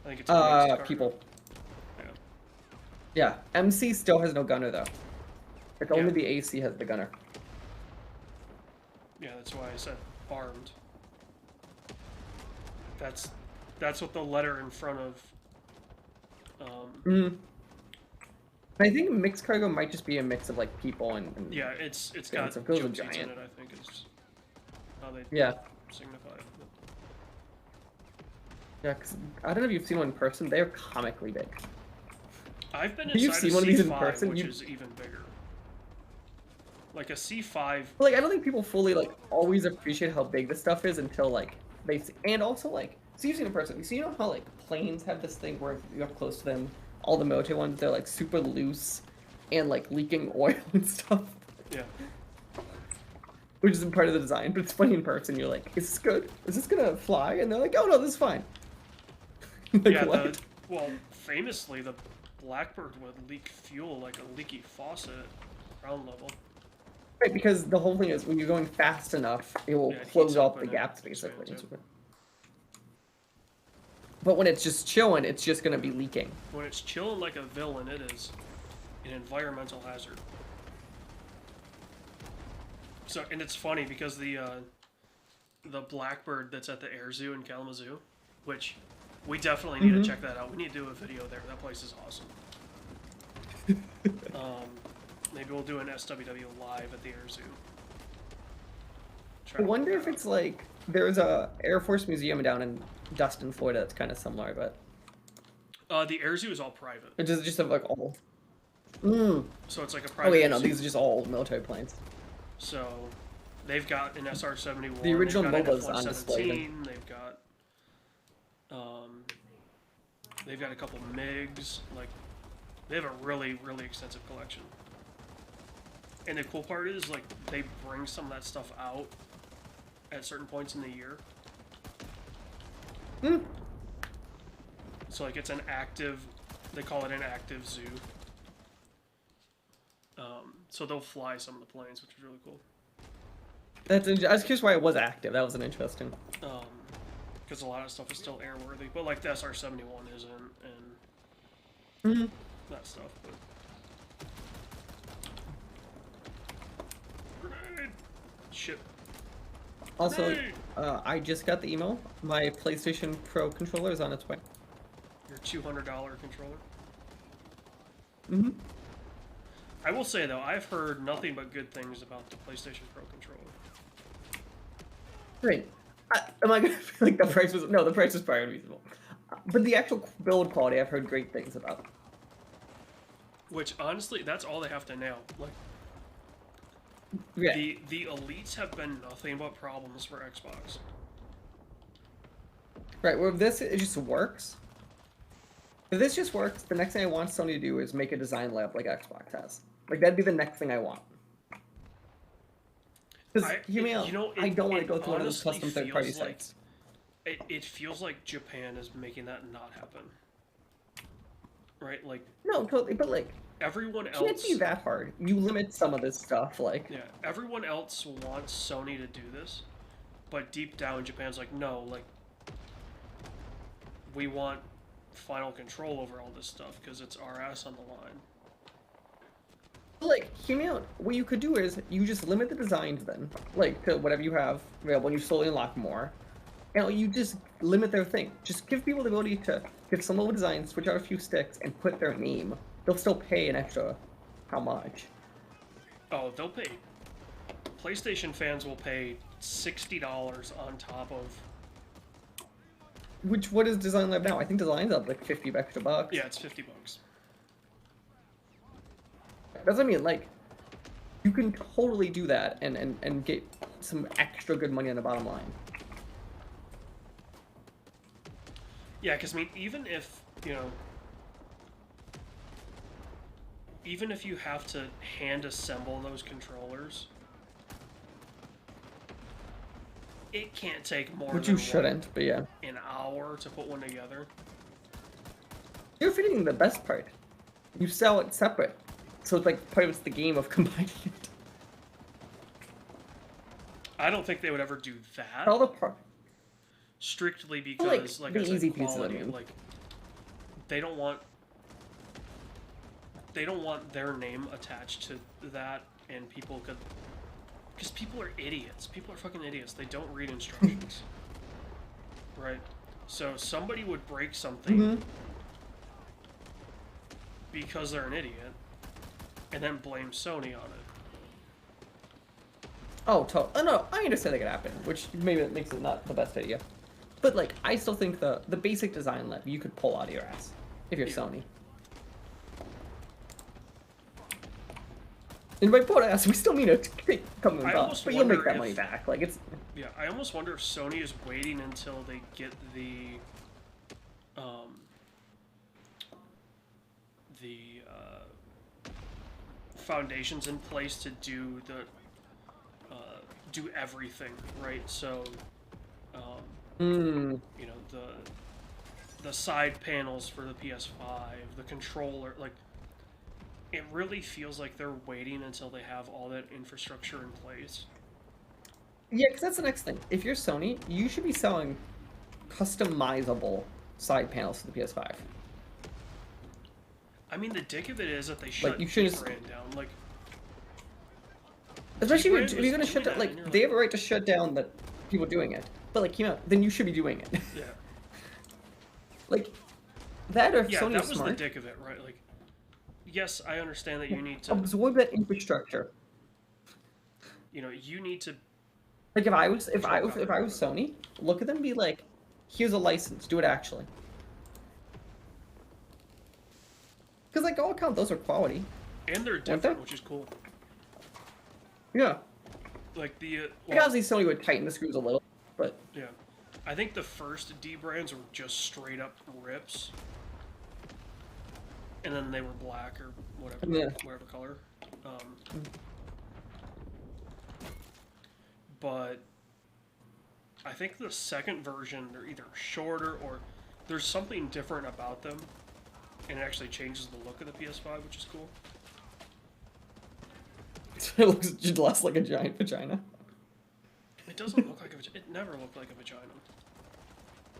I think it's people. Yeah. Yeah, MC still has no gunner though. It's only the AC has the gunner. Yeah, that's why I said armed. That's what the letter in front of. I think mixed cargo might just be a mix of like people and yeah, it's got giant. in it. I think is how they signify it. Yeah, because I don't know if you've seen one in person. They're comically big. I've been Have you inside seen a one of these in C5, person? which is even bigger. Like a C5. Like, I don't think people fully like always appreciate how big this stuff is until like they see, and also like, so you've seen it in person. So you know how like planes have this thing where if you're up close to them, all the military ones, they're like super loose and like leaking oil and stuff, Yeah. which isn't part of the design. But it's funny in person. You're like, is this good? Is this gonna fly? And they're like, oh no, this is fine. Like, Yeah, what? well, famously, the Blackbird would leak fuel like a leaky faucet at ground level. Right, because the whole thing is when you're going fast enough, it will Yeah, it close heats off up the and it gaps basically. expands, yeah. But when it's just chilling, it's just gonna be leaking. When it's chilling like a villain, it is an environmental hazard. So, and it's funny because the Blackbird that's at the Air Zoo in Kalamazoo, which we definitely need to check that out. We need to do a video there. That place is awesome. Maybe we'll do an SWW live at the Air Zoo. I wonder if it's like there's a Air Force museum down in Dustin, Florida that's kind of similar, but the Air Zoo is all private. it just have like all. So it's like a private. Oh yeah, no, museum. these are just all military planes. So they've got an SR-71. The original they've got an MOBA's on display then. F-117, they've got a couple MiGs. Like, they have a really, really extensive collection. And the cool part is, like, they bring some of that stuff out at certain points in the year. So, like, it's an active, they call it an active zoo. So they'll fly some of the planes, which is really cool. I was curious why it was active. That was an interesting. Because a lot of stuff is still airworthy, but like the SR-71 isn't, and that stuff. But grenade, shit. Also, Grenade! I just got the email. My PlayStation Pro controller is on its way. Your $200 controller. Mm-hmm. I will say though, I've heard nothing but good things about the PlayStation Pro controller. Great. Am I gonna feel like the price was no? The price was probably reasonable, but the actual build quality I've heard great things about. Which honestly, that's all they have to nail. Like, Yeah. the elites have been nothing but problems for Xbox. Right. Well, if this it just works. If this just works, the next thing I want Sony to do is make a design lab like Xbox has. Like that'd be the next thing I want. Because I don't want to go through one of those custom third-party sites. It feels like Japan is making that not happen. Right? Like, No, totally. But like, everyone it can't else... be that hard. You limit some of this stuff, like. Yeah, everyone else wants Sony to do this, but deep down Japan's like, no, like, we want final control over all this stuff because it's our ass on the line. Like, hear me out. What you could do is you just limit the designs then, like to whatever you have available, and you slowly unlock more. And you just limit their thing. Just give people the ability to get some level design, switch out a few sticks, and put their name. They'll still pay an extra. How much? Oh, they'll pay. PlayStation fans will pay $60 on top of. What is Design Lab now? I think Design's up like 50 extra bucks. Yeah, it's $50. That's what I mean. Like, you can totally do that and get some extra good money on the bottom line. Yeah, because I mean, even if even if you have to hand assemble those controllers, it can't take more Which than you shouldn't, but yeah. an hour to put one together. You're forgetting the best part. You sell it separate. So it's like part of it's the game of combining it. I don't think they would ever do that. All the part. Strictly because, Like, like I the said, easy pieces, I quality, mean. like, they don't want their name attached to that, and people could, because people are idiots. People are fucking idiots. They don't read instructions, right? So somebody would break something because they're an idiot, and then blame Sony on it. Oh, no, I understand that could happen, which maybe it makes it not the best idea. But like, I still think the basic design level you could pull out of your ass if you're Yeah. Sony. And by pull ass, we still mean a come I and almost but you'll make wonder that money if- back. Like it's Yeah, I almost wonder if Sony is waiting until they get um, the foundations in place to do do everything, right? So, mm, you know, the side panels for the PS5, the controller, like, it really feels like they're waiting until they have all that infrastructure in place. yeah, because that's the next thing. If you're Sony, you should be selling customizable side panels for the PS5. I mean, the dick of it is that they shut you should've- brand down. Like, Especially Brand if you're was gonna shut doing down, that, and like you're they like- have a right to shut down the people doing it. But like, then you should be doing it. yeah. Like that, or if Yeah, Sony that is was smart, the dick of it, right? Like, yes, I understand that you need to, absorb that infrastructure. you need to, Like if I was Sony, look at them, and be like, here's a license, do it actually. Because like all count, those are quality. and they're they? different, which is cool. Yeah. Like Like obviously Sony would tighten the screws a little, but yeah, I think the first D brands were just straight up rips, and then they were black or whatever, Yeah. whatever color. But I think the second version, they're either shorter or there's something different about them, and it actually changes the look of the PS5, which is cool. it looks just less like a giant vagina. It doesn't look like a vagina. It never looked like a vagina.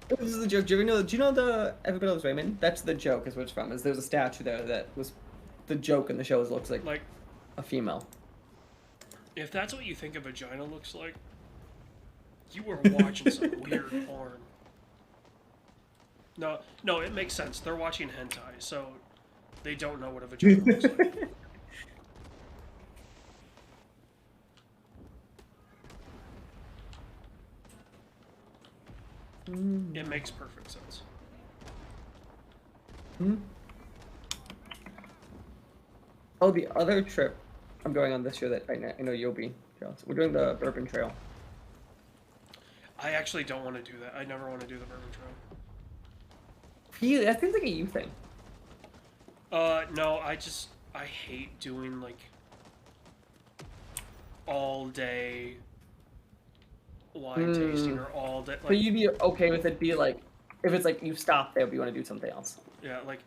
This is the joke. Do you know the Everybody Loves Raymond? That's the joke. Is what it's from. Is there's a statue there that was the joke in the show. Is looks like Like, a female. if that's what you think a vagina looks like, you were watching some weird porn. No, it makes sense. They're watching hentai, so they don't know what a vagina looks like. It makes perfect sense. Oh, the other trip I'm going on this year that I know you'll be. Jones. We're doing the Bourbon Trail. I actually don't want to do that. I never want to do the Bourbon Trail. That seems like a you thing. No, I hate doing, like, all day wine tasting or all day, But like, you'd be okay with it. Be like, if it's like you stop there, but you want to do something else. yeah, like,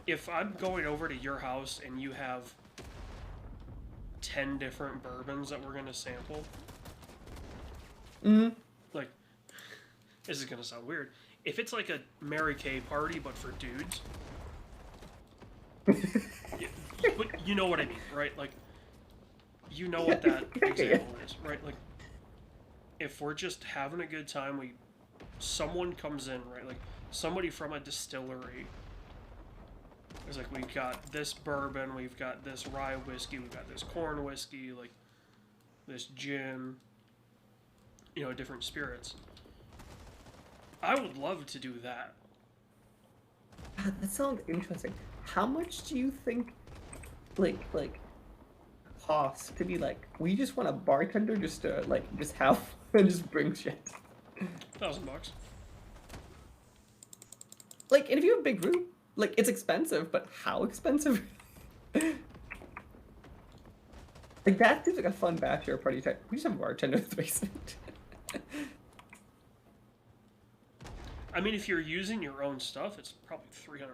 if I'm going over to your house and you have 10 different bourbons that we're gonna sample, like, this is gonna sound weird. If it's like a Mary Kay party, but for dudes, but you know what I mean, right? Like, you know what that example is, right? Like, if we're just having a good time, someone comes in, right? Like, somebody from a distillery is like, we've got this bourbon, we've got this rye whiskey, we've got this corn whiskey, like, this gin, different spirits. I would love to do that. That sounds interesting. How much do you think, like, costs to be like? We just want a bartender just to just have and just bring shit. $1,000. Like, and if you have a big group, like, it's expensive, but how expensive? Like, that seems like a fun bachelor party type. We just have a bartender in the basement. I mean, if you're using your own stuff, it's probably $300.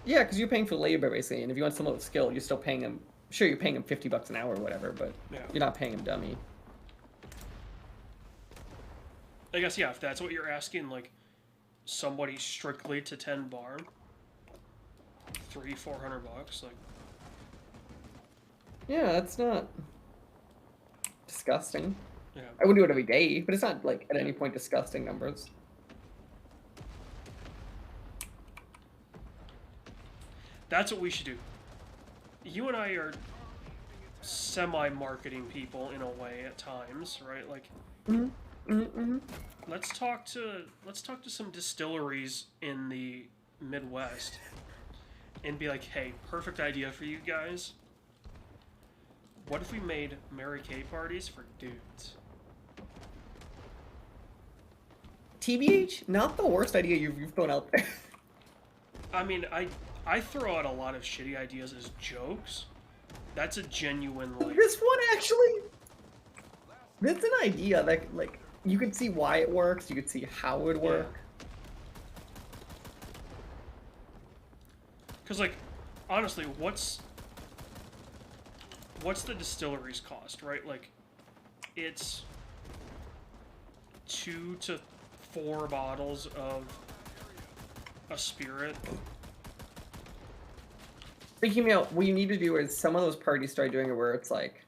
Yeah, because you're paying for labor basically, and if you want someone with skill, you're still paying them. Sure, you're paying them $50 an hour or whatever, but Yeah. you're not paying them dummy. I guess, yeah, if that's what you're asking, like, somebody strictly to 10 bar, $300-400, like, Yeah, that's not disgusting. yeah. I wouldn't do it every day, but it's not like at any point disgusting numbers. That's what we should do. You and I are semi-marketing people in a way at times, right? Like, Mm-hmm. let's talk to some distilleries in the Midwest and be like, hey, perfect idea for you guys. What if we made Mary Kay parties for dudes? TBH, not the worst idea you've thrown out there. I mean, I throw out a lot of shitty ideas as jokes. That's a genuine like. This one actually, that's an idea that like you could see why it works. You could see how it would work. Because like, honestly, what's the distillery's cost, right? Like, it's 2 to 4 bottles of a spirit. Thinking about what you need to do is some of those parties start doing it where it's like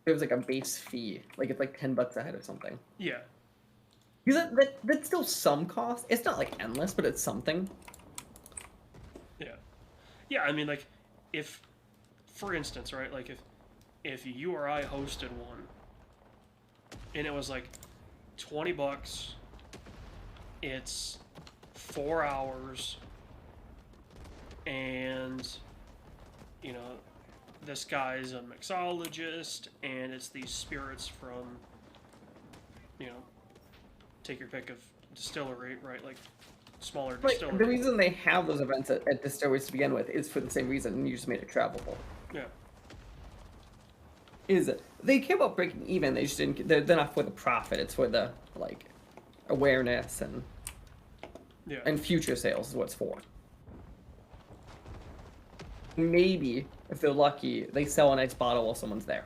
there's like a base fee, like it's like $10 a head or something. Yeah. Because that's still some cost. It's not like endless, but it's something. Yeah. Yeah, I mean, like, if, for instance, right, like, if you or I hosted one, and it was, like, $20, it's 4 hours, and, you know, this guy's a mixologist, and it's these spirits from, you know, take your pick of distillery, right, like, smaller Like distillery. the reason they have those events at distilleries to begin with is for the same reason, and you just made it travelable. Yeah. Is they care about breaking even? They just didn't. They're not for the profit. It's for the like awareness and future sales is what it's for. Maybe if they're lucky, they sell a nice bottle while someone's there.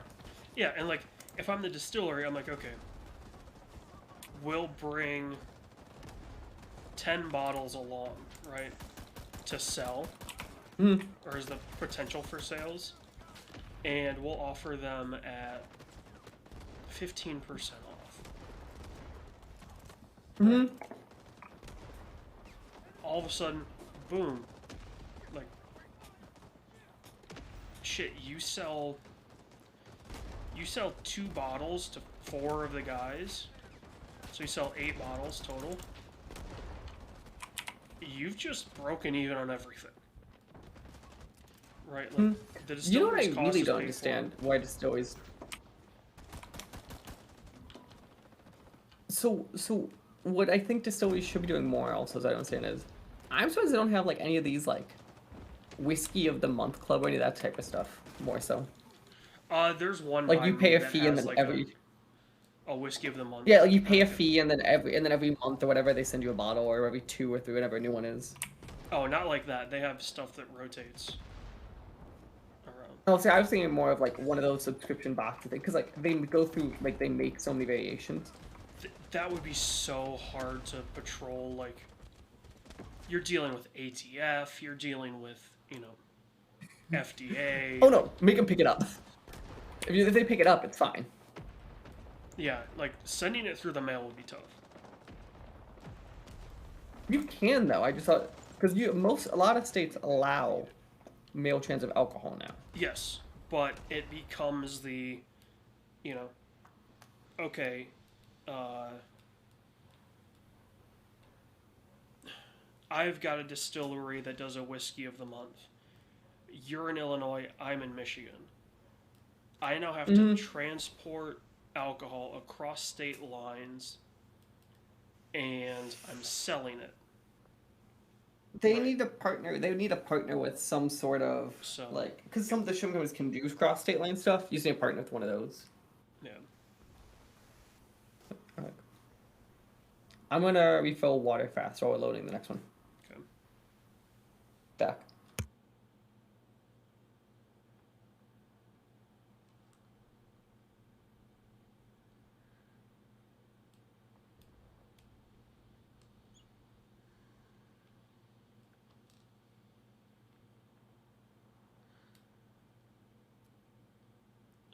Yeah, and like if I'm the distillery, I'm like, okay, we'll bring 10 bottles along, right, to sell, or is the potential for sales, and we'll offer them at 15% off. Mm-hmm. All of a sudden, boom, like, shit, you sell 2 bottles to 4 of the guys, so you sell 8 bottles total. You've just broken even on everything, right? Like the You know what I distillery's cost really is don't paid understand? for. Why distilleries? So what I think distilleries should be doing more also, as I don't understand, is I'm surprised they don't have like any of these like whiskey of the month club or any of that type of stuff. More so, There's one like by you pay me a that fee and has then like every a whiskey of the month. yeah, like you pay a Okay. fee and then every month or whatever they send you a bottle, or every 2 or 3, whatever a new one is. Oh, not like that. They have stuff that rotates around. I'll say I was thinking more of like one of those subscription boxes because like they go through like they make so many variations. That would be so hard to patrol. Like, you're dealing with ATF. You're dealing with FDA. Oh no, make them pick it up. If they pick it up, it's fine. Yeah, like sending it through the mail would be tough. You can though. I just thought because a lot of states allow mail trans of alcohol now. Yes, but it becomes the, you know, okay, I've got a distillery that does a whiskey of the month. You're in Illinois, I'm in Michigan. I now have to transport alcohol across state lines, and I'm selling it. They need a partner. They need a partner with some sort of So like because some of the shipping companies can do cross state line stuff. You just need a partner with one of those. yeah. Alright. I'm gonna refill water fast while we're loading the next one. Okay. Back.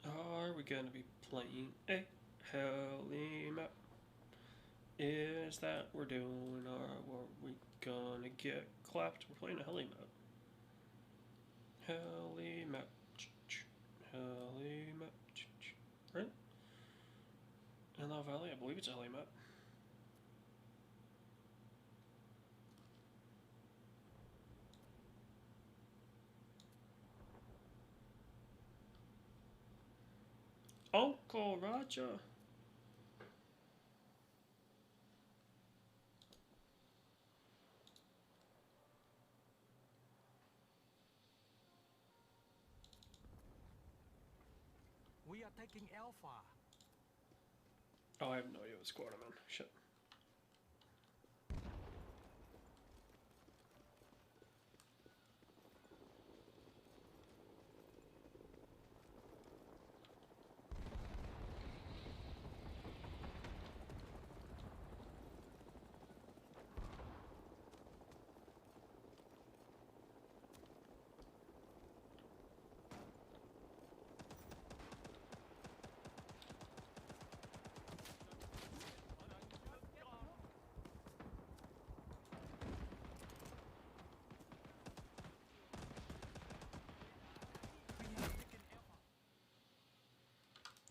Are we gonna be playing a heli map? Is that we're doing, or are we gonna get clapped? We're playing a heli map. Heli map. Heli map. Right? Hello Valley, I believe it's LA map. Uncle Roger. We are taking Alpha. Oh, I have no idea what squad I'm in. Shit.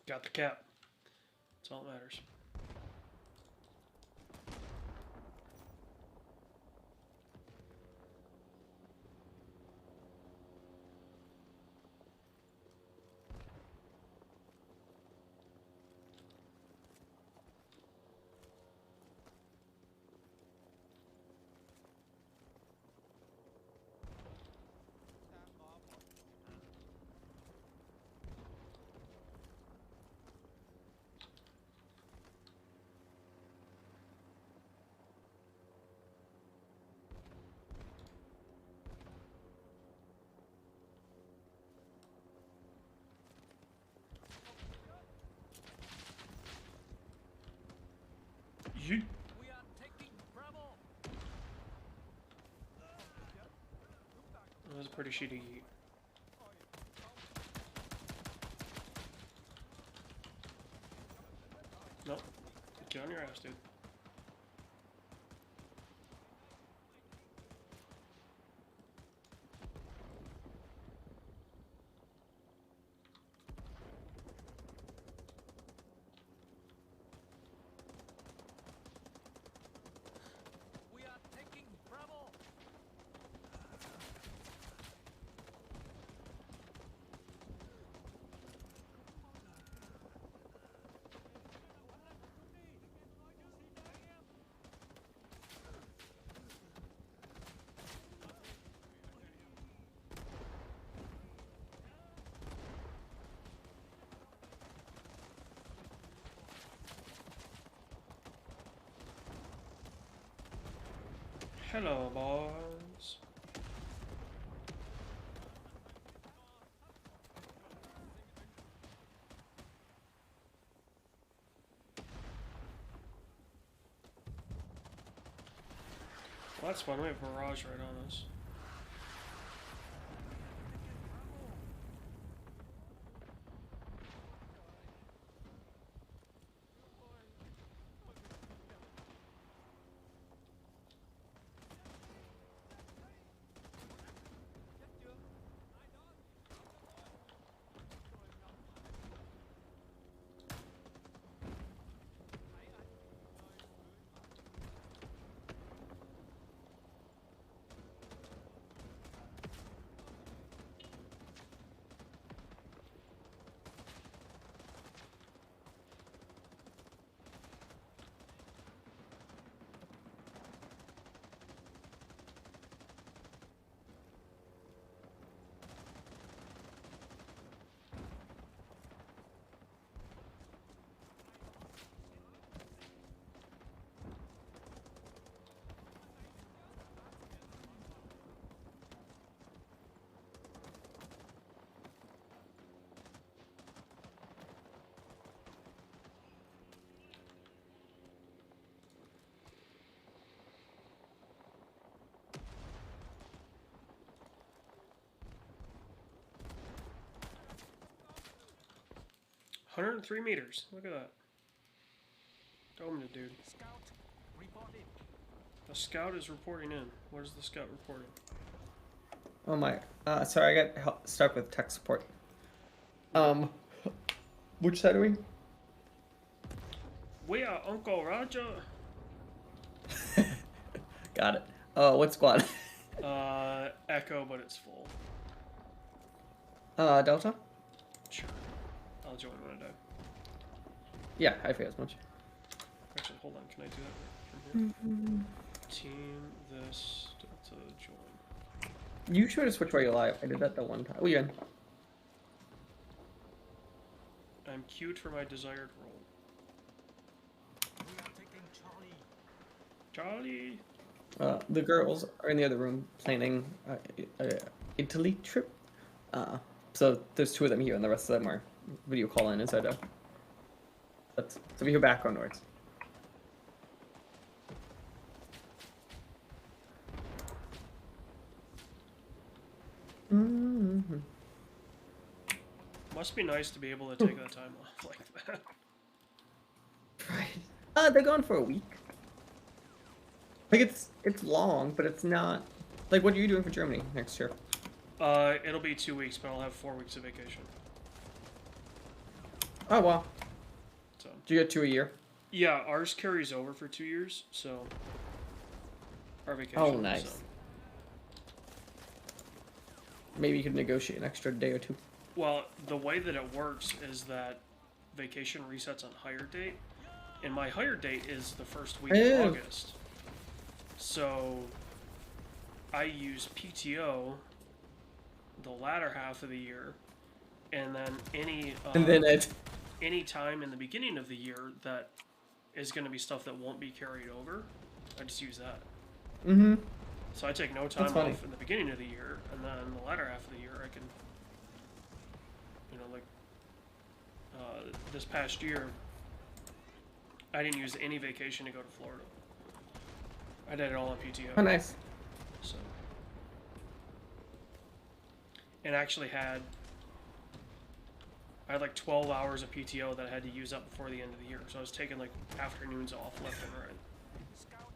Got the cap. That's all that matters. You. We are taking Bravo. That was a pretty shitty. Nope. Get on your ass, dude. We are taking Bravo. Hello, boys. Well, that's fun. We have Mirage right on us. Hundred and 3 meters. Look at that. Dominant, dude. Scout, report in. The scout is reporting in. What is the scout reporting? Oh my. Sorry, I got stuck with tech support. Which side are we? We are Uncle Roger. Got it. What squad? Echo, but it's full. Delta? Sure. I'll join when I die. Yeah, I figured as much. Actually, hold on. Can I do that from here? Team this Delta join. You should have switched where you live. I did that the one time. Oh, you're in. I'm queued for my desired role. We are taking Charlie. Charlie. The girls are in the other room planning Italy trip. So there's 2 of them here, and the rest of them are video call in inside out. So we hear background noise. Mm-hmm. Must be nice to be able to take that time off like that. Right. They're gone for a week. Like it's long, but it's not. Like, what are you doing for Germany next year? It'll be 2 weeks, but I'll have 4 weeks of vacation. Oh wow. So Do you get 2 a year? yeah, ours carries over for 2 years, so our vacation. Oh, nice. So. Maybe you could negotiate an extra day or 2. Well, the way that it works is that vacation resets on hire date, and my hire date is the first week Oh. of August. So I use PTO the latter half of the year, and then And then any time in the beginning of the year that is going to be stuff that won't be carried over, I just use that. Mm-hmm. So I take no time funny. off in the beginning of the year, and then the latter half of the year I can, like, this past year, I didn't use any vacation to go to Florida. I did it all on PTO. Oh, nice. So, and actually I had like 12 hours of PTO that I had to use up before the end of the year. So I was taking like afternoons off left and right. Scout,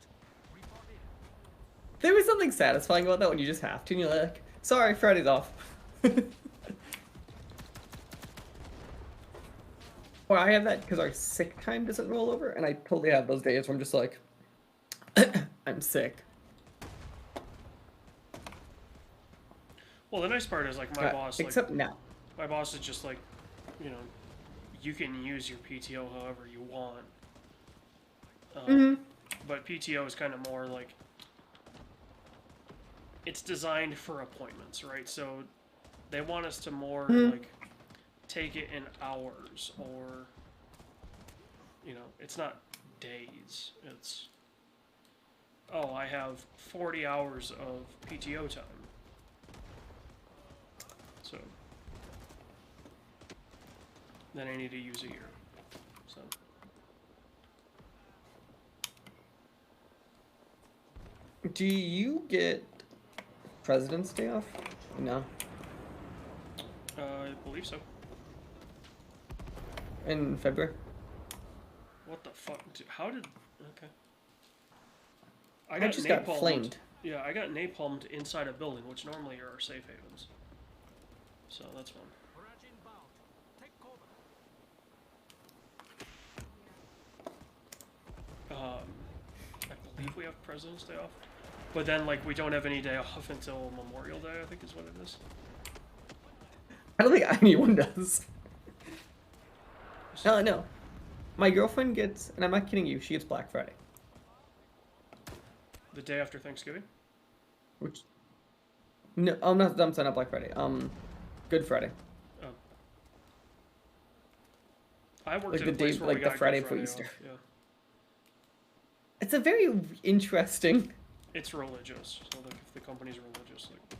report in. There was something satisfying about that when you just have to, and you're like, sorry, Friday's off. Or I have that because our sick time doesn't roll over, and I totally have those days where I'm just like, I'm sick. Well, the nice part is like my boss, like, except now. my boss is just like, you can use your PTO however you want. But PTO is kind of more like, it's designed for appointments, right? So they want us to more like take it in hours, or it's not days. It's, oh, I have 40 hours of PTO time. So then I need to use a year. So Do you get President's Day off? No. I believe so. In February? What the fuck? How did? Okay. I just got flamed. Yeah, I got napalmed inside a building, which normally are our safe havens. So that's fun. Barrage inbound. Take cover. I believe we have President's Day off, but then like we don't have any day off until Memorial Day, I think is what it is. I don't think anyone does. No. My girlfriend gets, and I'm not kidding you, she gets Black Friday. The day after Thanksgiving. Which, no, I'm sorry, not Black Friday. Good Friday. Oh. I worked Like at the a place day- where like we the got Friday Good before Friday Easter. off, yeah. It's a very interesting, It's religious, so like if the company's religious, like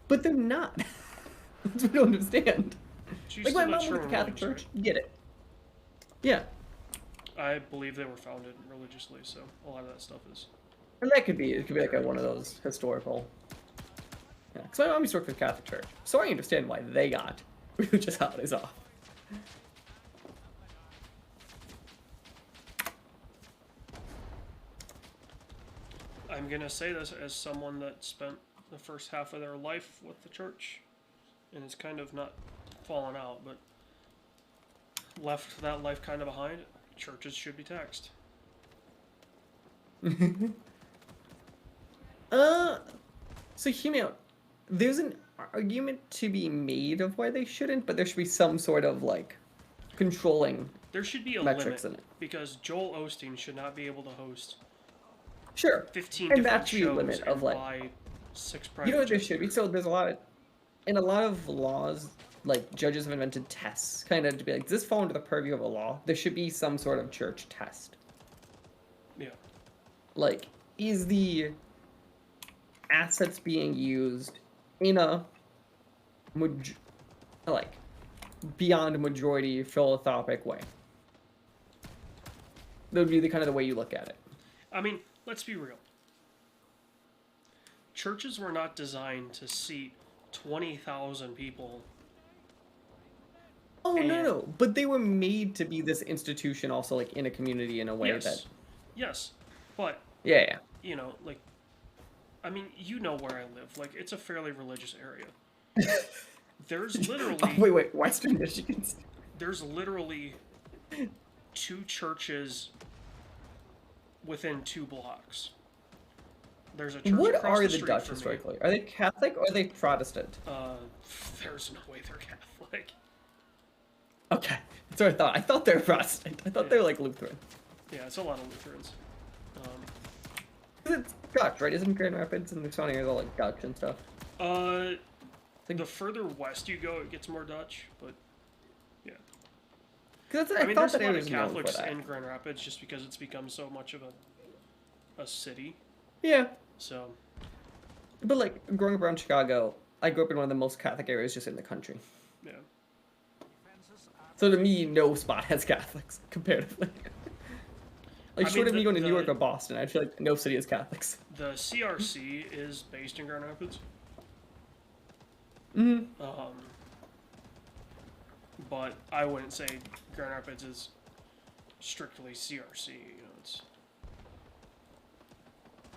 but they're not. That's what I don't understand. she's Like my still mom not sure went to Catholic religion, church, get it. Yeah, right? I believe they were founded religiously, so a lot of that stuff is. and that could be, it could be like one of those historical. Yeah, because my mom used to work for the Catholic church, so I understand why they got religious holidays off. I'm gonna say this as someone that spent the first half of their life with the church, and it's kind of not fallen out, but left that life kind of behind. churches should be taxed. So hear me out. There's an argument to be made of why they shouldn't, but there should be some sort of like controlling. There should be a Metrics limit in it. because Joel Osteen should not be able to host Sure. 15 And different that should be a shows limit and of, like- buy 6 private You know what there jets. should be? So there's a lot of, in a lot of laws, like judges have invented tests, kind of to be like, does this fall under the purview of a law? There should be some sort of church test. Yeah. Like, is the assets being used in a like beyond majority philanthropic way? That would be the kind of the way you look at it. I mean, let's be real. Churches were not designed to seat 20,000 people. Oh And- no, but they were made to be this institution also like in a community in a way Yes. that Yes. But, yeah. you know, like, I mean, you know where I live. Like, it's a fairly religious area. There's literally... Oh, wait, Western Michigan. There's literally 2 churches within 2 blocks. There's a church What across are the the street Dutch from me. historically? Are they Catholic or are they Protestant? There's no way they're Catholic. Okay, that's what I thought. I thought they were Protestant. I thought they were like Lutheran. Yeah, it's a lot of Lutherans. 'Cause it's Dutch, right? Isn't Grand Rapids and the surrounding areas all like Dutch and stuff? The further west you go, it gets more Dutch, but yeah. Because I mean, thought there's a that lot area of was known for Catholics that. in Grand Rapids just because it's become so much of a city. Yeah, So, but like growing up around Chicago, I grew up in one of the most Catholic areas just in the country. yeah. Defenses are So to me, no spot has Catholics comparatively. Like I short mean, of me going to the- New York or Boston, I feel like no city has Catholics. The CRC is based in Grand Rapids. Mm. But I wouldn't say Grand Rapids is strictly CRC. You know, it's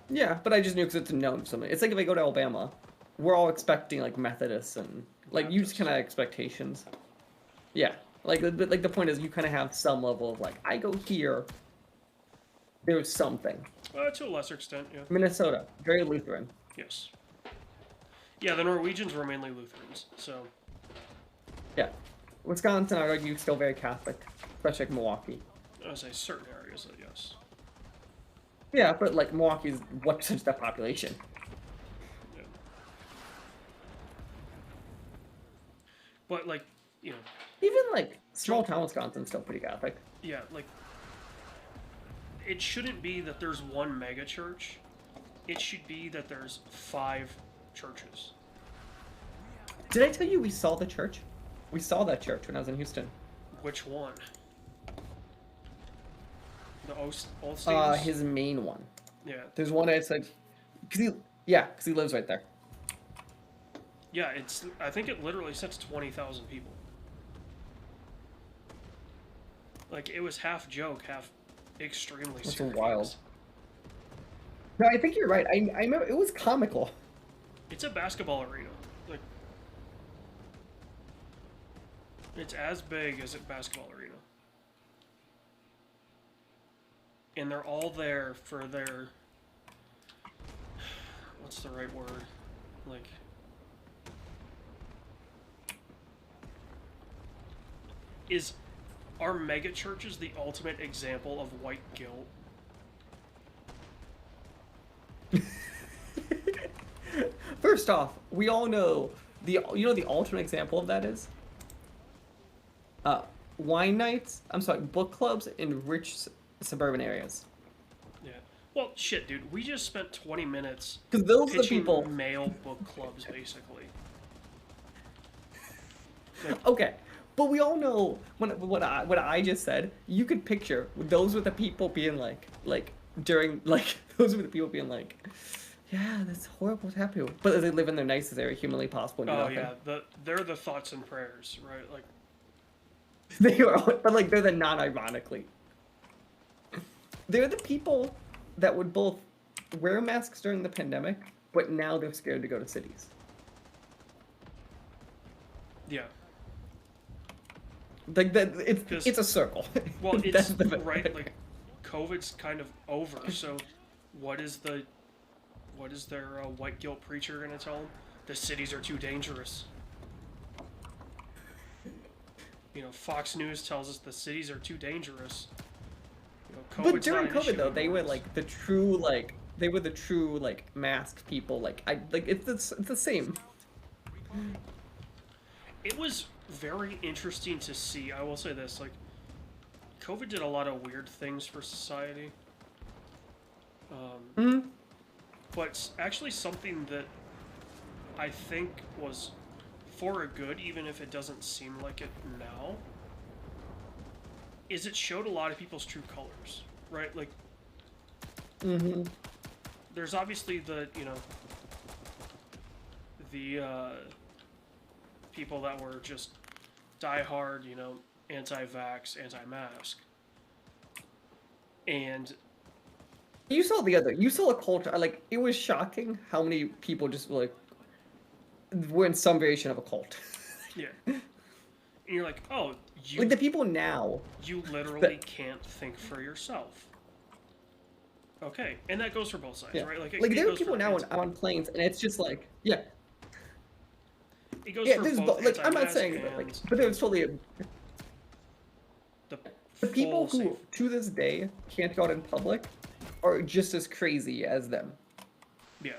Yeah, but I just knew because it's known something. It's like if I go to Alabama, we're all expecting like Methodists and like you just Baptists. kind of expectations. Yeah, like the point is you kind of have some level of like I go here. There's something. to a lesser extent, yeah. Minnesota, very Lutheran. Yes. Yeah, the Norwegians were mainly Lutherans, so Yeah, Wisconsin, I would argue, still very Catholic, especially like Milwaukee. I would say certain areas, yes. Yeah, but like Milwaukee's what percentage of that population? Yeah. But like, you know, Even like small town Wisconsin's still pretty Catholic. yeah, like it shouldn't be that there's one mega church. It should be that there's 5 churches. Did I tell you we saw the church? We saw that church when I was in Houston. Which one? The Olsteins? His main one. Yeah. There's one I said, because he lives right there. Yeah, it's. I think it literally sits 20,000 people. Like it was half joke, half extremely That's serious. wild. No, I think you're right. I remember it was comical. It's a basketball arena. Like it's as big as a basketball arena. And they're all there for their what's the right word? Like are mega churches the ultimate example of white guilt? First off, we all know the ultimate example of that is wine nights. I'm sorry, book clubs in rich suburban areas. Yeah. Well, shit, dude. We just spent 20 minutes Because those are the pitching people. male book clubs, basically. Okay, but we all know what I just said. You could picture those were the people being like during like those were the people being like, yeah, that's horrible what's happening. But they live in their nicest area humanly possible. And do Oh nothing. yeah, they're the thoughts and prayers, right? Like, They are, but like they're the non-ironically. They're the people that would both wear masks during the pandemic, but now they're scared to go to cities. yeah. Like that, 'Cause- it's a circle. Well, That's it's the- right. Like, COVID's kind of over. So, what is their white guilt preacher gonna tell them? The cities are too dangerous. You know, Fox News tells us the cities are too dangerous. You know, But COVID's during not an COVID issue though, they were anymore. like the true like masked people. Like it's the same. It was very interesting to see. I will say this: like, COVID did a lot of weird things for society. Mhm. But actually, something that I think was for a good, even if it doesn't seem like it now, is it showed a lot of people's true colors, right? Like, Mhm. there's obviously the people that were just diehard, anti-vax, anti-mask, and You saw a culture. Like it was shocking how many people just like were in some variation of a cult. yeah, and you're like, oh, Like the people now. you literally can't think for yourself. Okay, and that goes for both sides, Yeah. right? Like, Like it there are goes people for now on planes, and it's just like yeah, It goes yeah. for There's both like I'm not anti-mask saying that, and like, but there's totally the people full who safe. to this day can't go out in public are just as crazy as them. Yeah,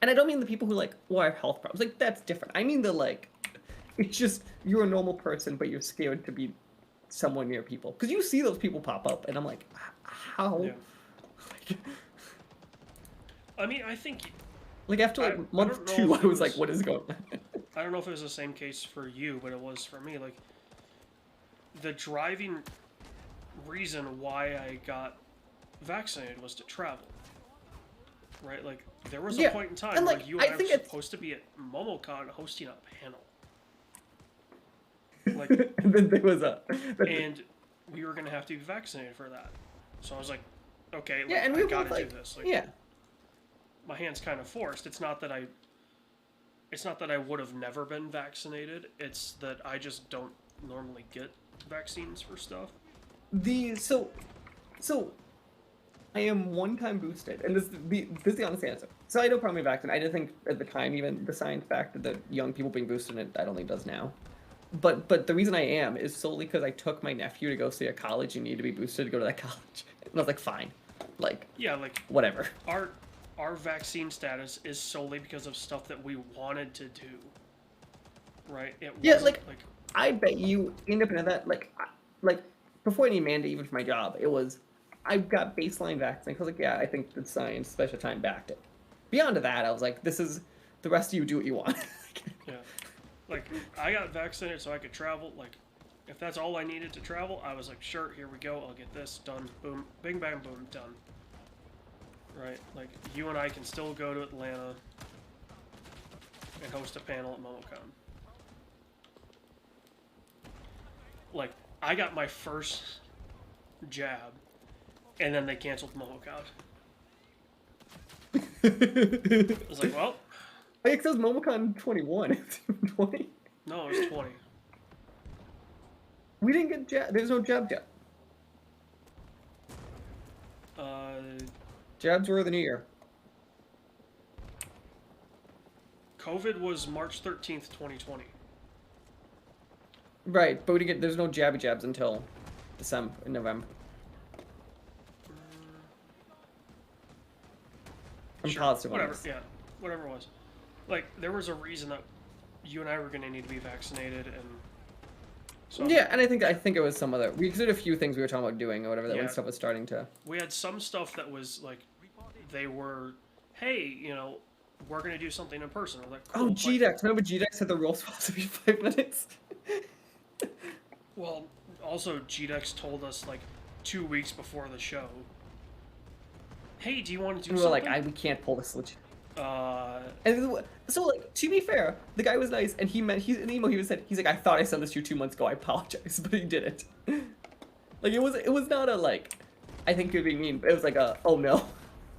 And I don't mean the people who like, well, I have health problems. Like that's different. I mean the like, it's just you're a normal person, but you're scared to be someone near people because you see those people pop up, and I'm like, how? yeah. I mean, I think Like after I like month don't know 2, if I it was like, was- what is going on? I don't know if it was the same case for you, but it was for me. Like, the driving reason why I got vaccinated was to travel. Right? Like, there was a Yeah, point in time and, where like, you I and I were think it's- supposed to be at MomoCon hosting a panel. Like, And then there was a and we were gonna have to be vaccinated for that. So I was like, okay, like, yeah, and we I were gotta both like, do this. Like, yeah, my hand's kind of forced. It's not that I would have never been vaccinated. It's that I just don't normally get vaccines for stuff. so I am one-time boosted, and this is the honest answer. So I had no problem with vaccine. I didn't think at the time even the science backed the young people being boosted, and I don't think it does now. But the reason I am is solely because I took my nephew to go see a college and needed to be boosted to go to that college, and I was like, fine, like Yeah, like whatever. our vaccine status is solely because of stuff that we wanted to do. Right? It Yeah, wasn't like I bet you, independent of that, like before any mandate, even for my job, it was I got baseline vaccine. I was like, yeah, I think the science special time backed it. Beyond that, I was like, this is the rest of you do what you want. yeah. Like, I got vaccinated so I could travel. Like, if that's all I needed to travel, I was like, sure, here we go. I'll get this done. Boom, bing, bang, boom, done. Right? Like, you and I can still go to Atlanta and host a panel at MomoCon. Like, I got my first jab, and then they canceled MomoCon. I was like, well, It says MomoCon 21. It's 20. no, it was 20. We didn't get jab. There's no jab yet. Jabs were the new year. COVID was March 13th, 2020. Right, but we didn't get. There's no jabby jabs until November. I'm Sure, positive on whatever, this. yeah, whatever it was. Like, there was a reason that you and I were going to need to be vaccinated, and so Yeah, and I think it was some other. We did a few things we were talking about doing or whatever that when Yeah. stuff was starting to. we had some stuff that was like, they were, hey, we're going to do something in person. We're like, Oh, cool, but- GDEX. Remember GDEX had the rule supposed to be 5 minutes? Well, also, GDEX told us, like, 2 weeks before the show, hey, do you want to do And we were something? like, we can't pull this legit. Uh, And so, like, to be fair, the guy was nice, and in the email he said, he's like, I thought I sent this to you 2 months ago. I apologize, but he didn't. Like, it was not a like, I think you're being mean, but it was like a, oh no,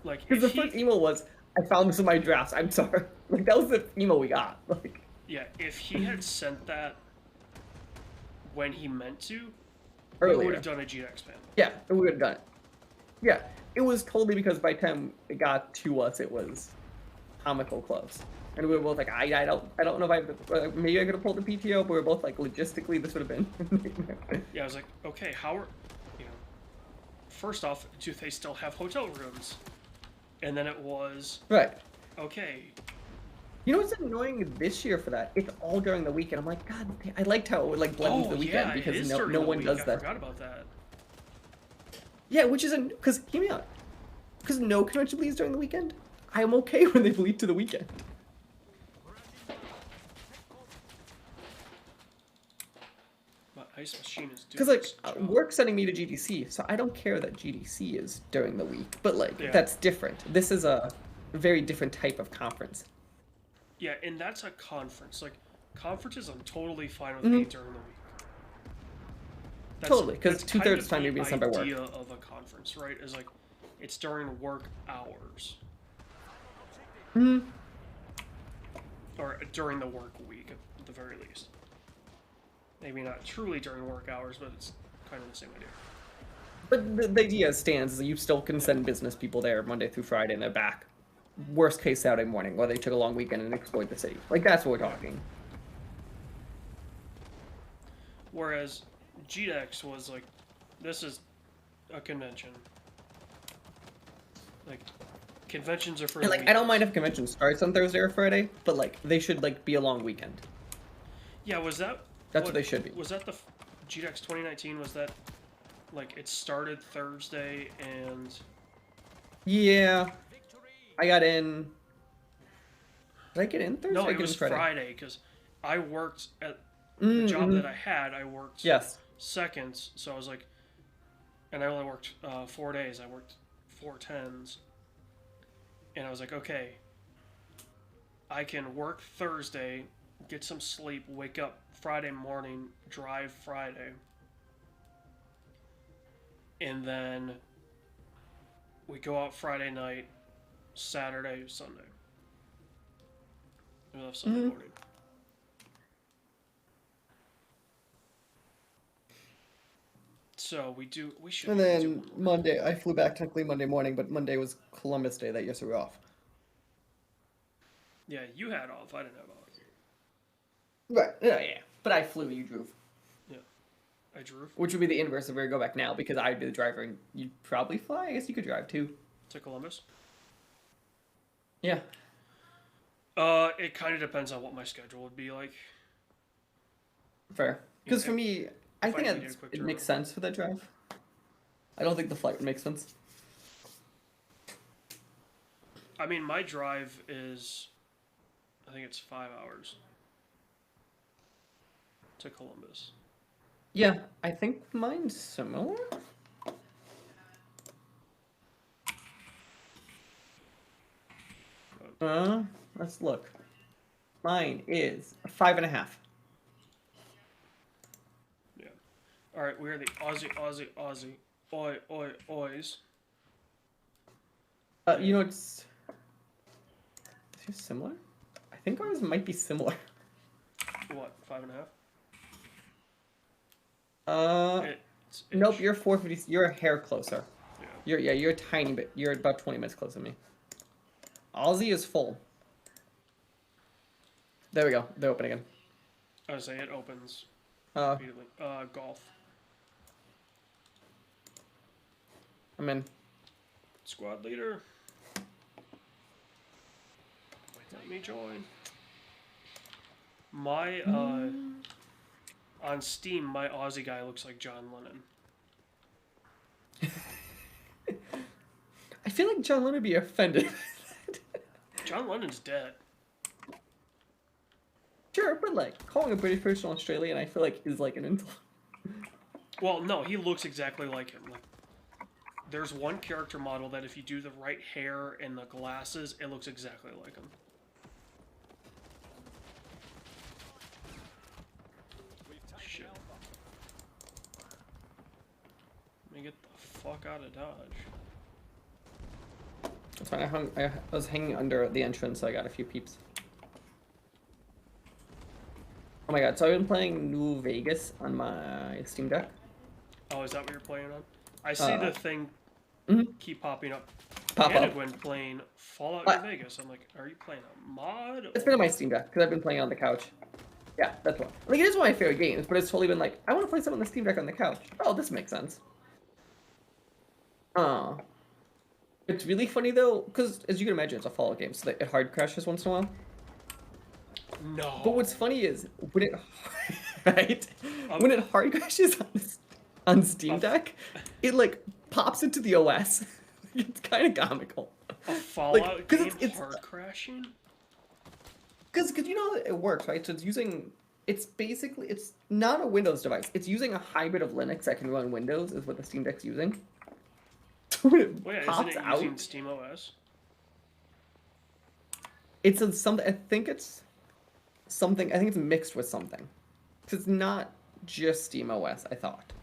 like, because if the first email was, I found this in my drafts. I'm sorry. Like that was the email we got. Like, yeah, if he had sent that when he meant to, he Earlier. would have done a GX panel. Yeah, we would have done it. Yeah, it was totally because by the time it got to us, it was comical close. And we were both like, I don't know if maybe I could have pulled the PTO, but we were both like, logistically, this would have been. Yeah, I was like, okay, how are, you know, first off, do they still have hotel rooms? And then it was, Right. okay, You know what's annoying this year for that? It's all during the weekend. I'm like, God, I liked how it would like blend into the weekend yeah, because it is no during no the one week. does I that. forgot about that. Yeah, which is because hear me out. Because no convention bleeds during the weekend. I am okay when they bleed to the weekend. My ice machine is doing Because like its job. work's sending me to GDC, so I don't care that GDC is during the week. But like Yeah. that's different. This is a very different type of conference. Yeah, and that's a conference. Like, conferences I'm totally fine with Mhm. being during the week. Totally, 'cause that's two-thirds kind of the time the you're being sent by work. idea of a conference, right? Is like, it's during work hours. Hmm. Or during the work week, at the very least. Maybe not truly during work hours, but it's kind of the same idea. But the idea stands is that you still can send business people there Monday through Friday and they're back. Worst case Saturday morning, while they took a long weekend and explored the city. Like that's what we're talking. Whereas GDEX was like, this is a convention. Like, conventions are for And the like I don't weekends. mind if convention starts on Thursday or Friday, but like they should like be a long weekend. Yeah, was that... That's what they should be. Was that the GDEX 2019? Was that, like, it started Thursday and... Yeah. I got in. Did I get in Thursday? No, or it get was in Friday? Friday, because I worked at the job that I had, I worked Yes. seconds, so I was like... And I only worked 4 days. I worked 4 tens. And I was like, okay, I can work Thursday, get some sleep, wake up Friday morning, drive Friday, and then we go out Friday night, Saturday, Sunday. We left Sunday morning. So we should. And do then one more. Monday, I flew back technically Monday morning, but Monday was Columbus Day that year, so we were off. Yeah, you had off. I didn't have off. Right. Yeah. But I flew, you drove. Yeah, I drove Which would be the inverse of where you go back now, because I'd be the driver and you'd probably fly. I guess you could drive too. to Columbus. Yeah. It kind of depends on what my schedule would be like. Fair. Because Yeah, for me, I if I think needed a quick it makes turnaround. sense for that drive. I don't think the flight would make sense. I mean, my drive is, I think it's 5 hours to Columbus. Yeah, I think mine's similar. Let's look. Mine is 5.5. Yeah. All right, we are the Aussie, oys. You know, it's similar. I think ours might be similar. What, 5.5? It's Nope. ish. You're 450. You're a hair closer. Yeah. You're a tiny bit. You're about 20 minutes closer to me. Aussie is full. There we go. They're open again. I would say it opens Uh, immediately. Golf. I'm in. Squad leader. Let me join. My, on Steam, my Aussie guy looks like John Lennon. I feel like John Lennon would be offended. John Lennon's dead. Sure, but like calling a British person Australian, I feel like is like an insult. Well, no, he looks exactly like him. Like, there's one character model that if you do the right hair and the glasses, it looks exactly like him. Shit. Let me get the fuck out of Dodge. That's fine. I was hanging under the entrance, so I got a few peeps. Oh my god, so I've been playing New Vegas on my Steam Deck. Oh, is that what you're playing on? I see the thing Mhm. keep popping up. Pop up. Anagwin playing Fallout What? New Vegas. I'm like, are you playing a mod? It's been on my Steam Deck because I've been playing on the couch. Yeah, that's one. Like, it is one of my favorite games, but it's totally been like, I want to play something on the Steam Deck on the couch. Oh, this makes sense. It's really funny though, because as you can imagine, it's a Fallout game, so it hard crashes once in a while. No. But what's funny is when it right Um, when it hard crashes on Steam Deck, it like pops into the OS. It's kind of comical. a Fallout 'cause game it's hard crashing? because you know it works, right? So it's basically it's not a Windows device. It's using a hybrid of Linux that can run Windows is what the Steam Deck's using. So when it Wait, isn't pops it out, using SteamOS? it's a something. I think it's something. I think it's mixed with something. 'Cause it's not just SteamOS. I thought.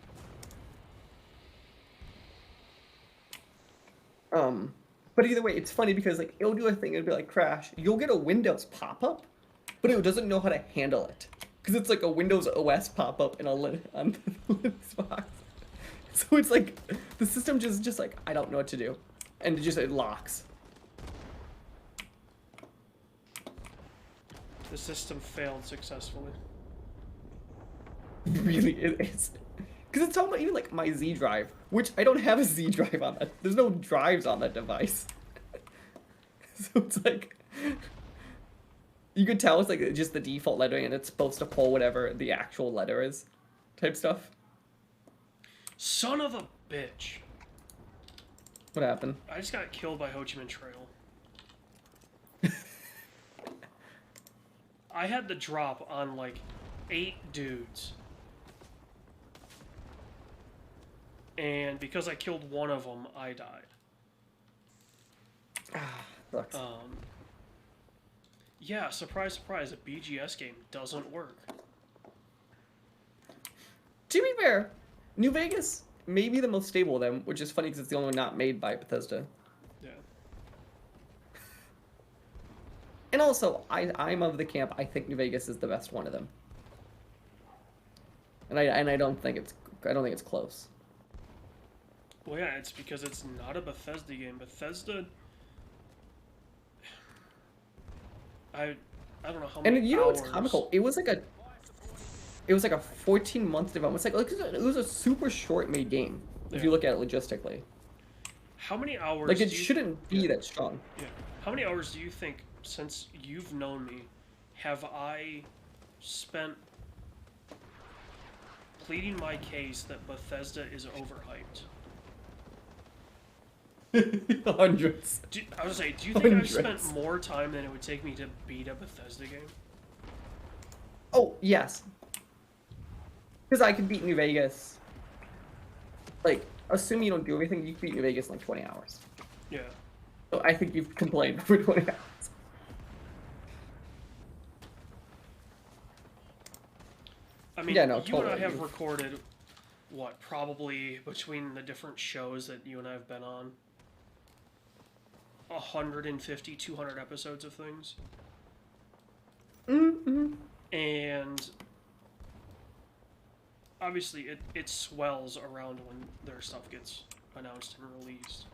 But either way, it's funny because like it'll do a thing. It'll be like crash. You'll get a Windows pop-up, but it doesn't know how to handle it because it's like a Windows OS pop-up in on the Linux box. So it's like the system just like I don't know what to do, and it locks. The system failed successfully. Really, it is. Because it's talking about even like my Z drive, which I don't have a Z drive on that. There's no drives on that device. So it's like you could tell it's like just the default lettering, and it's supposed to pull whatever the actual letter is, type stuff. Son of a bitch. What happened? I just got killed by Ho Chi Minh Trail. I had the drop on like 8 dudes. And because I killed one of them, I died. Sucks. Yeah, surprise, surprise, a BGS game doesn't work. To be fair, New Vegas may be the most stable of them, which is funny because it's the only one not made by Bethesda. Yeah. And also, I'm of the camp. I think New Vegas is the best one of them, and I don't think it's close. Well, yeah, it's because it's not a Bethesda game. Bethesda... I don't know how many And you know hours... what's comical? It was like a 14-month development cycle. It was a super short made game if you Yeah. look at it logistically. How many hours Like it do you... shouldn't be Yeah. that strong. Yeah. How many hours do you think, since you've known me, have I spent pleading my case that Bethesda is overhyped? Hundreds. I was say, do you think I've Hundreds. spent more time than it would take me to beat a Bethesda game? Oh yes. Because I could beat New Vegas. Like, assuming you don't do everything, you can beat New Vegas in like 20 hours. Yeah. So I think you've complained for 20 hours. I mean, Yeah, no, you and I totally. have recorded, what, probably between the different shows that you and I have been on, 150, 200 episodes of things. Mm-hmm. And obviously it swells around when their stuff gets announced and released.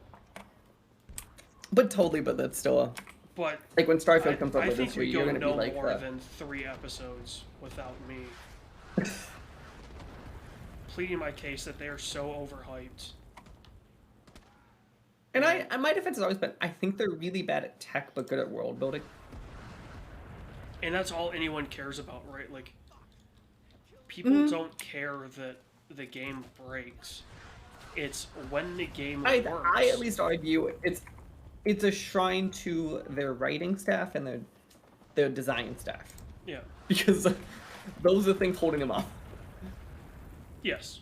But that's still a... But Like when Starfield I comes out think this week, you you're go gonna no be like, more than 3 episodes without me pleading my case that they are so overhyped. And my defense has always been, I think they're really bad at tech, but good at world building. And that's all anyone cares about, right? Like, people Mm-hmm. don't care that the game breaks. It's when the game I works. at least argue it's a shrine to their writing staff and their design staff. Yeah. Because those are the things holding them up. Yes.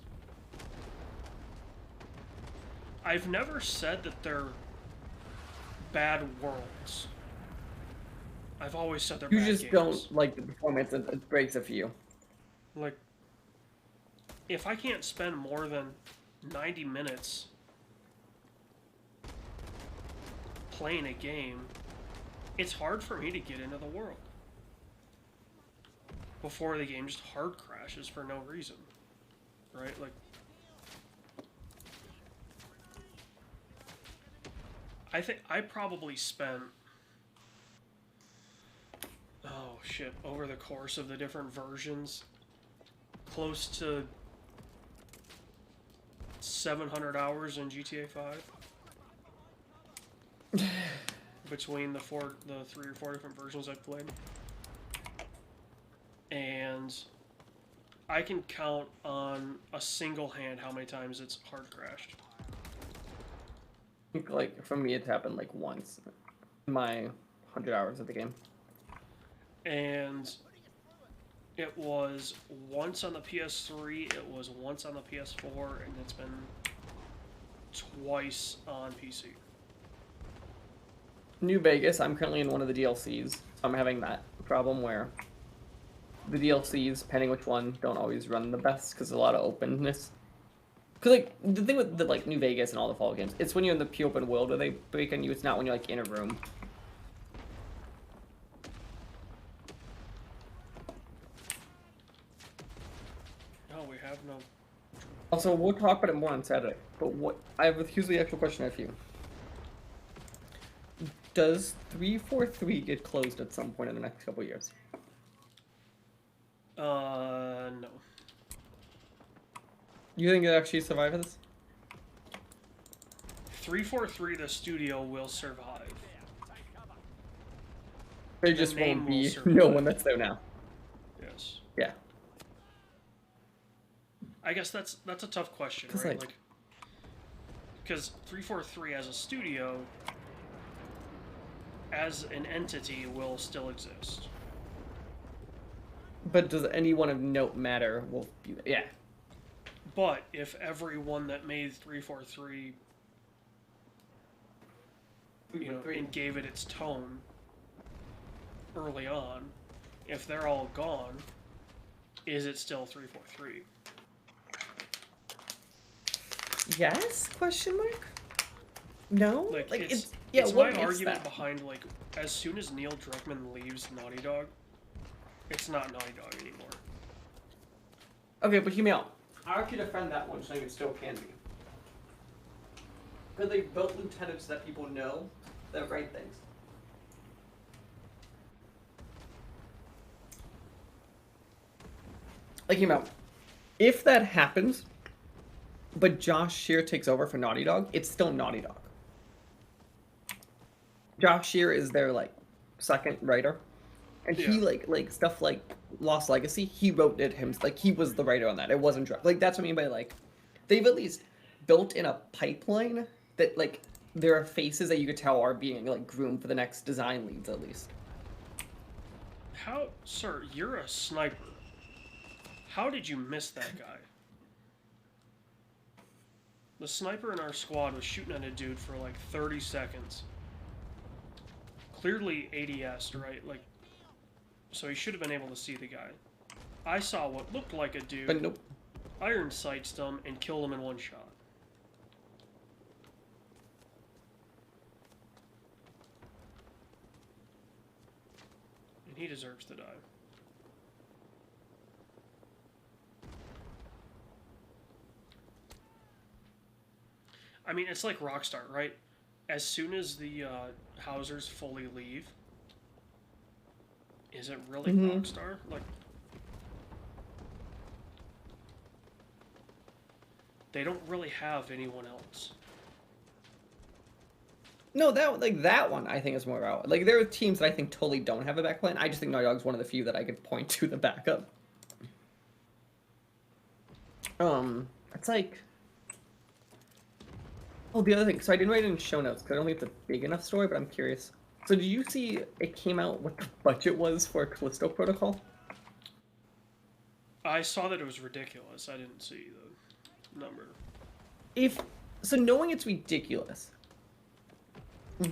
I've never said that they're bad worlds. I've always said they're You bad just games. don't like the performance, it breaks it for you. Like, if I can't spend more than 90 minutes playing a game, it's hard for me to get into the world. before the game just hard crashes for no reason, right? Like, I think I probably spent, oh shit, over the course of the different versions, close to 700 hours in GTA 5 between the 3 or 4 different versions I've played. And I can count on a single hand how many times it's hard crashed. I think, like, for me, it's happened, like, once in my 100 hours of the game. And it was once on the PS3, it was once on the PS4, and it's been twice on PC. New Vegas, I'm currently in one of the DLCs, so I'm having that problem where the DLCs, depending which one, don't always run the best because there's a lot of openness. Because, like, the thing with the, like, New Vegas and all the Fall games, it's when you're in the pure open world where they break on you, it's not when you're, like, in a room. Oh, we have no... Also, we'll talk about it more on Saturday, but here's the actual question I have for you. Does 343 get closed at some point in the next couple of years? No. You think it actually survives? 343, the studio, will survive. There The just name won't will be survive. no one that's there now. Yes. Yeah. I guess that's a tough question, 'Cause, right? like- Because 343 as a studio, as an entity, will still exist. But does anyone of note matter? Will be yeah. But if everyone that made 343, you know, and gave it its tone early on, if they're all gone, is it still 343? Yes? Question mark? No? Like, it's it's what my makes argument that? behind, like, as soon as Neil Druckmann leaves Naughty Dog, it's not Naughty Dog anymore. Okay, but hear me out. I actually defend that one, saying it still can be. Because they built lieutenants that people know that write things. Like, hear me out. If that happens, but Josh Shear takes over for Naughty Dog, it's still Naughty Dog. Josh Shear is their, like, second writer. And he, Yeah. like stuff like Lost Legacy, he wrote it himself. Like, he was the writer on that. It wasn't Druck. Like, that's what I mean by, like, they've at least built in a pipeline that, like, there are faces that you could tell are being, like, groomed for the next design leads, at least. How, sir, you're a sniper. How did you miss that guy? The sniper in our squad was shooting at a dude for like 30 seconds. Clearly ADS, right? Like, so he should have been able to see the guy. I saw what looked like a dude, But nope. iron sights him, and killed him in one shot. And he deserves to die. I mean, it's like Rockstar, right? As soon as the Hausers fully leave, is it really Rockstar? Like, they don't really have anyone else. No, that one I think is more out. Like, there are teams that I think totally don't have a backline. I just think Naughty Dog's one of the few that I could point to the backup. It's like... Oh, the other thing. So I didn't write it in show notes because I don't think it's a big enough story, but I'm curious. So did you see it came out what the budget was for Callisto Protocol? I saw that it was ridiculous. I didn't see the number. So knowing it's ridiculous,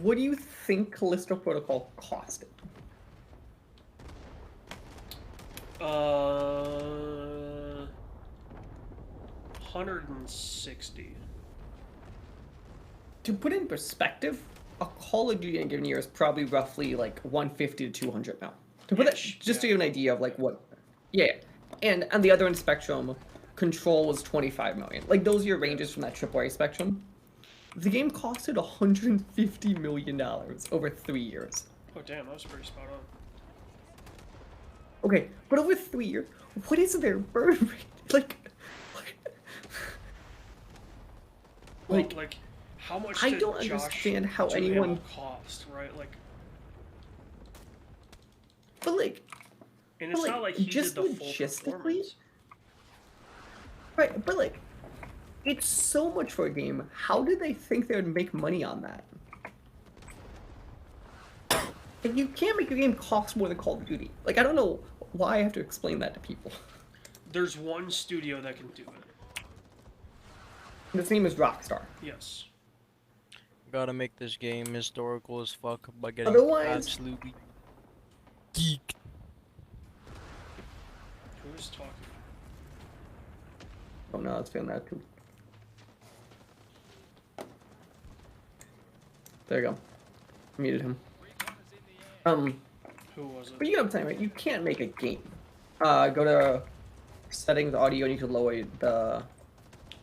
what do you think Callisto Protocol costed? 160. To put it in perspective, a Call of Duty in a given year is probably roughly like 150 to 200 now. To put that, Ish, just to yeah. give an idea of like what. Yeah, and on the other end of the spectrum, Control was 25 million. Like those are your ranges from that AAA spectrum. The game costed 150 million dollars over 3 years. Oh damn, that was pretty spot on. Okay, but over 3 years, what is their burn rate? Well, Like, like, how much I did don't Josh understand how do anyone. ammo cost, right? Like, But like, and but it's like, not like he just did the full logistically, performance. right? But like, it's so much for a game. How did they think they would make money on that? Like, you can't make a game cost more than Call of Duty. Like, I don't know why I have to explain that to people. There's one studio that can do it. And its name is Rockstar. Yes. Gotta make this game historical as fuck by getting Otherwise- absolutely geeked. Who is talking? Oh no, it's feeling that too. There you go. Muted him. Who was But it? you know what I'm saying, right? You can't make a game. Go to settings, audio, and you can lower the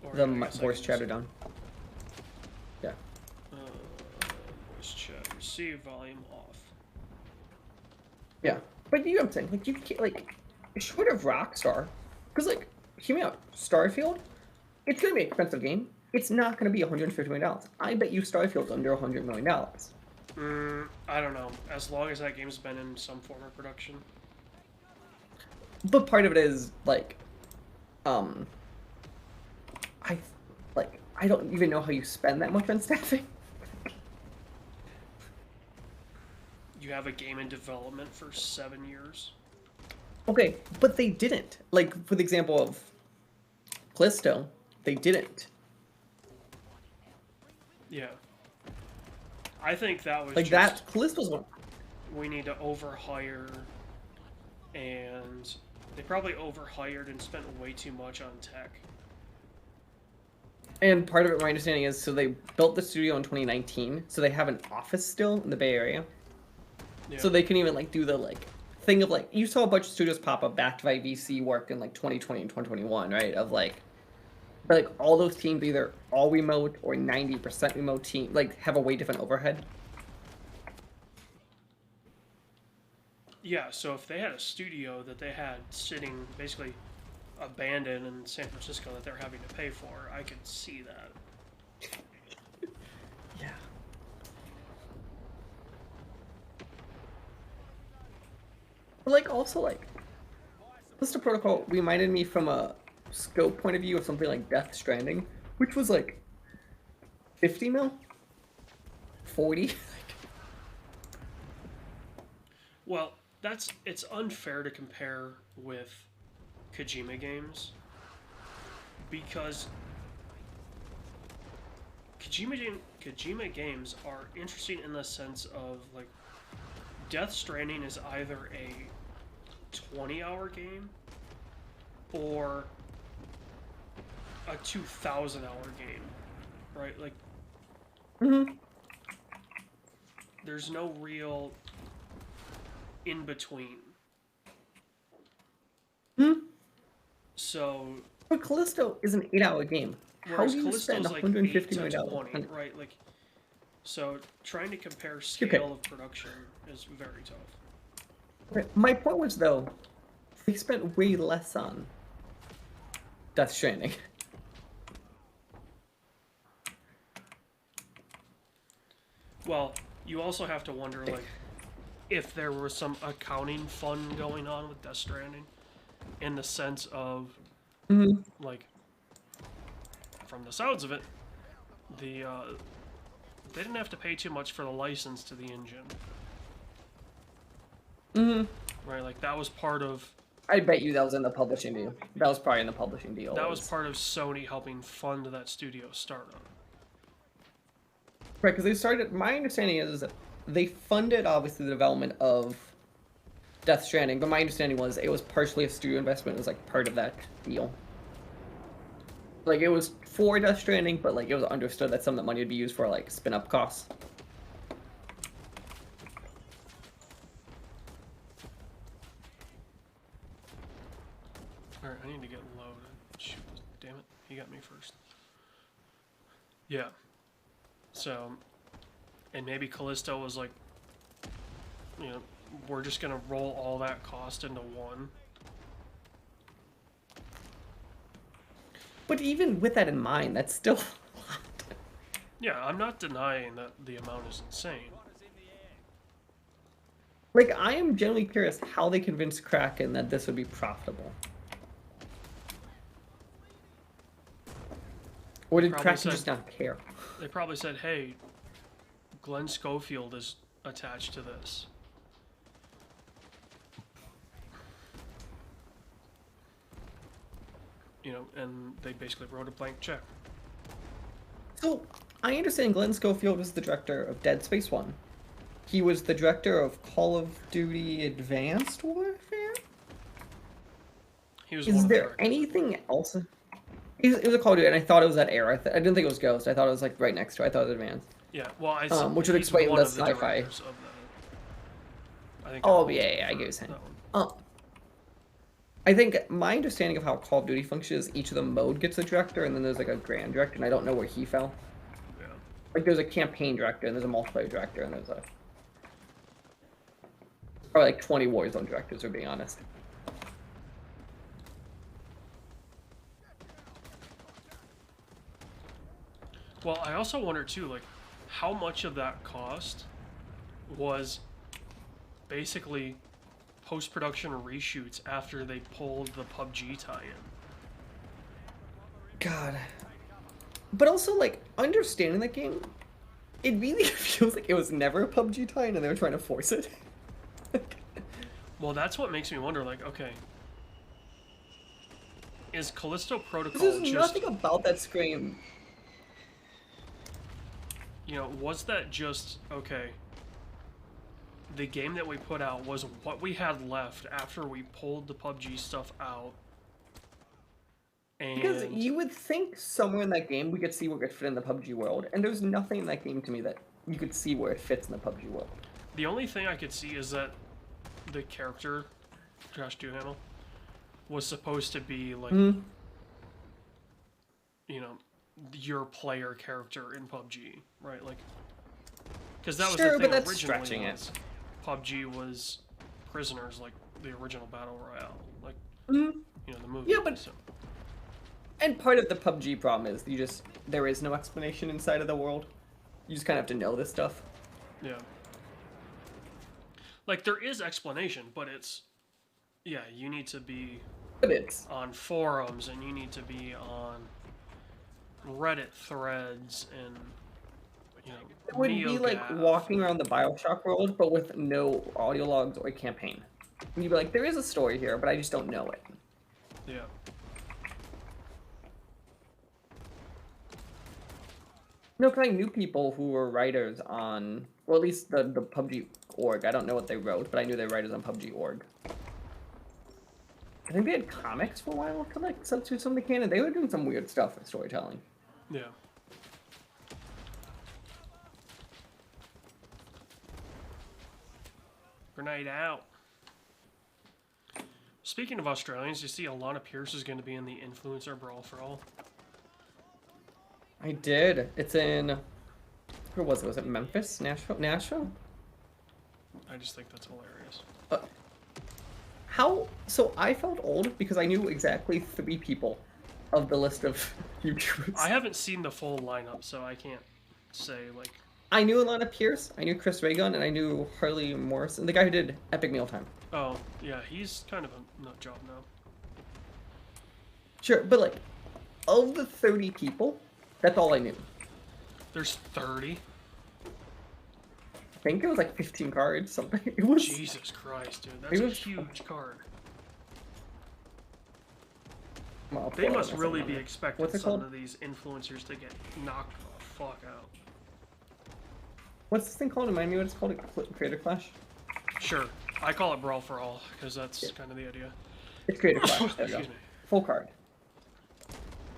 Or the I guess I voice can chatter just- down. Yeah. Voice chat. Receive volume off. Yeah. But you know what I'm saying? Like, you can't, like, short of Rockstar, because, like, hear me out. Starfield, it's going to be an expensive game. It's not going to be $150 million. I bet you Starfield's under $100 million. I don't know. As long as that game's been in some form of production. But part of it is, like, I don't even know how you spend that much on staffing. You have a game in development for 7 years. Okay, but they didn't. Like, for the example of Callisto, they didn't. Yeah. I think that was Like, just, that, Callisto's one. we need to overhire, and they probably overhired and spent way too much on tech. And part of it, my understanding is, so they built the studio in 2019, so they have an office still in the Bay Area. Yeah. So they can even, like, do the, like, thing of, like, you saw a bunch of studios pop up backed by VC work in, like, 2020 and 2021, right? Of, like, but, like, all those teams either all remote or 90% remote team, like, have a way different overhead. Yeah, so if they had a studio that they had sitting basically abandoned in San Francisco that they're having to pay for, I could see that. Yeah. But, like, also, like, Callisto Protocol reminded me from a scope point of view of something like Death Stranding, which was, like, 50 mil? 40? Well, it's unfair to compare with Kojima games because Kojima games are interesting in the sense of, like, Death Stranding is either a 20-hour game or a 2,000-hour game, right? Like, Mm-hmm. there's no real in between. Hmm. So, But Callisto is an 8-hour game. How whereas do you spend Callisto's like 150 8 million to dollars? 20, right? Like, so trying to compare scale Okay. of production is very tough. Okay, my point was though, they spent way less on Death Stranding. Well, you also have to wonder, like, if there was some accounting fun going on with Death Stranding, in the sense of, like, from the sounds of it, they didn't have to pay too much for the license to the engine. Right, like, that was part of I bet you that was in the publishing deal. That was probably in the publishing deal. that was part of Sony helping fund that studio startup. Right, because they started. My understanding is that they funded obviously the development of Death Stranding, but my understanding was it was partially a studio investment. It was like part of that deal. Like it was for Death Stranding, but like it was understood that some of that money would be used for like spin-up costs. Alright, I need to get loaded. Shoot, damn it. He got me first. Yeah. So, and maybe Callisto was like, you know, we're just gonna roll all that cost into one. But even with that in mind, that's still a lot. Yeah, I'm not denying that the amount is insane. Like, I am genuinely curious how they convinced Kraken that this would be profitable. Or did Probably Kraken said- just not care? They probably said, hey, Glenn Schofield is attached to this. You know, and they basically wrote a blank check. So, I understand Glenn Schofield was the director of Dead Space 1. He was the director of Call of Duty Advanced Warfare? He was Is one of the there directors. anything else? It was a Call of Duty, and I thought it was that era. I didn't think it was Ghost. I thought it was like right next to it. I thought it was Advanced. Yeah, well, I Which would he's explain one the of the sci-fi. directors of that. I think Oh, I'm yeah, holding I get what for you're saying. that one. I think my understanding of how Call of Duty functions is each of the mode gets a director, and then there's like a grand director, and I don't know where he fell. Yeah. Like there's a campaign director, and there's a multiplayer director, and there's a or like 20 Warzone directors, for being honest. Well, I also wonder too, like, how much of that cost was basically post-production reshoots after they pulled the PUBG tie-in. God. But also, like, understanding that game, it really feels like it was never a PUBG tie-in and they were trying to force it. Well, that's what makes me wonder, like, okay, is Callisto Protocol There's just, nothing about that Scream. you know, was that just, okay, the game that we put out was what we had left after we pulled the PUBG stuff out? And Because you would think somewhere in that game we could see where it fit in the PUBG world, and there's nothing in that game to me that you could see where it fits in the PUBG world. the only thing I could see is that the character, Josh Duhamel, was supposed to be like, Mm-hmm. you know, your player character in PUBG, right? Like, because that was Sure, the but thing that's originally. stretching it. Was PUBG was prisoners, like the original battle royale, like Mm-hmm. you know the movie. Yeah, but- so, And part of the PUBG problem is there is no explanation inside of the world. You just kind of have to know this stuff. yeah, like there is explanation, but it's yeah, you need to be But it's on forums and you need to be on Reddit threads and you know it would be like NeoGAF. walking around the Bioshock world, but with no audio logs or campaign. And you'd be like, there is a story here, but I just don't know it. Yeah. No, because I knew people who were writers on, well, at least the PUBG org. I don't know what they wrote, but I knew they were writers on PUBG org. I think they had comics for a while to like substitute some of the canon. They were doing some weird stuff with storytelling. Yeah. Grenade out. Speaking of Australians, you see Alana Pierce is going to be in the Influencer Brawl for All. I did. It's in. Where was it? Was it Memphis? Nashville? Nashville? I just think that's hilarious. How? So I felt old because I knew exactly 3 people of the list of YouTubers. I haven't seen the full lineup, so I can't say, like... I knew Alana Pierce, I knew Chris Raygun, and I knew Harley Morrison, the guy who did Epic Mealtime. Oh, yeah, he's kind of a nut job now. Sure, but like, of the 30 people, that's all I knew. There's 30? I think it was like 15 cards, something. It was. Jesus Christ, dude. That's It a was- huge card. Well, They pull it must up, really something be on it. expecting What's it some called? of these influencers to get knocked the fuck out. What's this thing called? Remind me what it's called? Creator Clash? Sure. I call it Brawl for All, because that's kind of the idea. It's Creator Clash. There we go. Excuse me. Full card.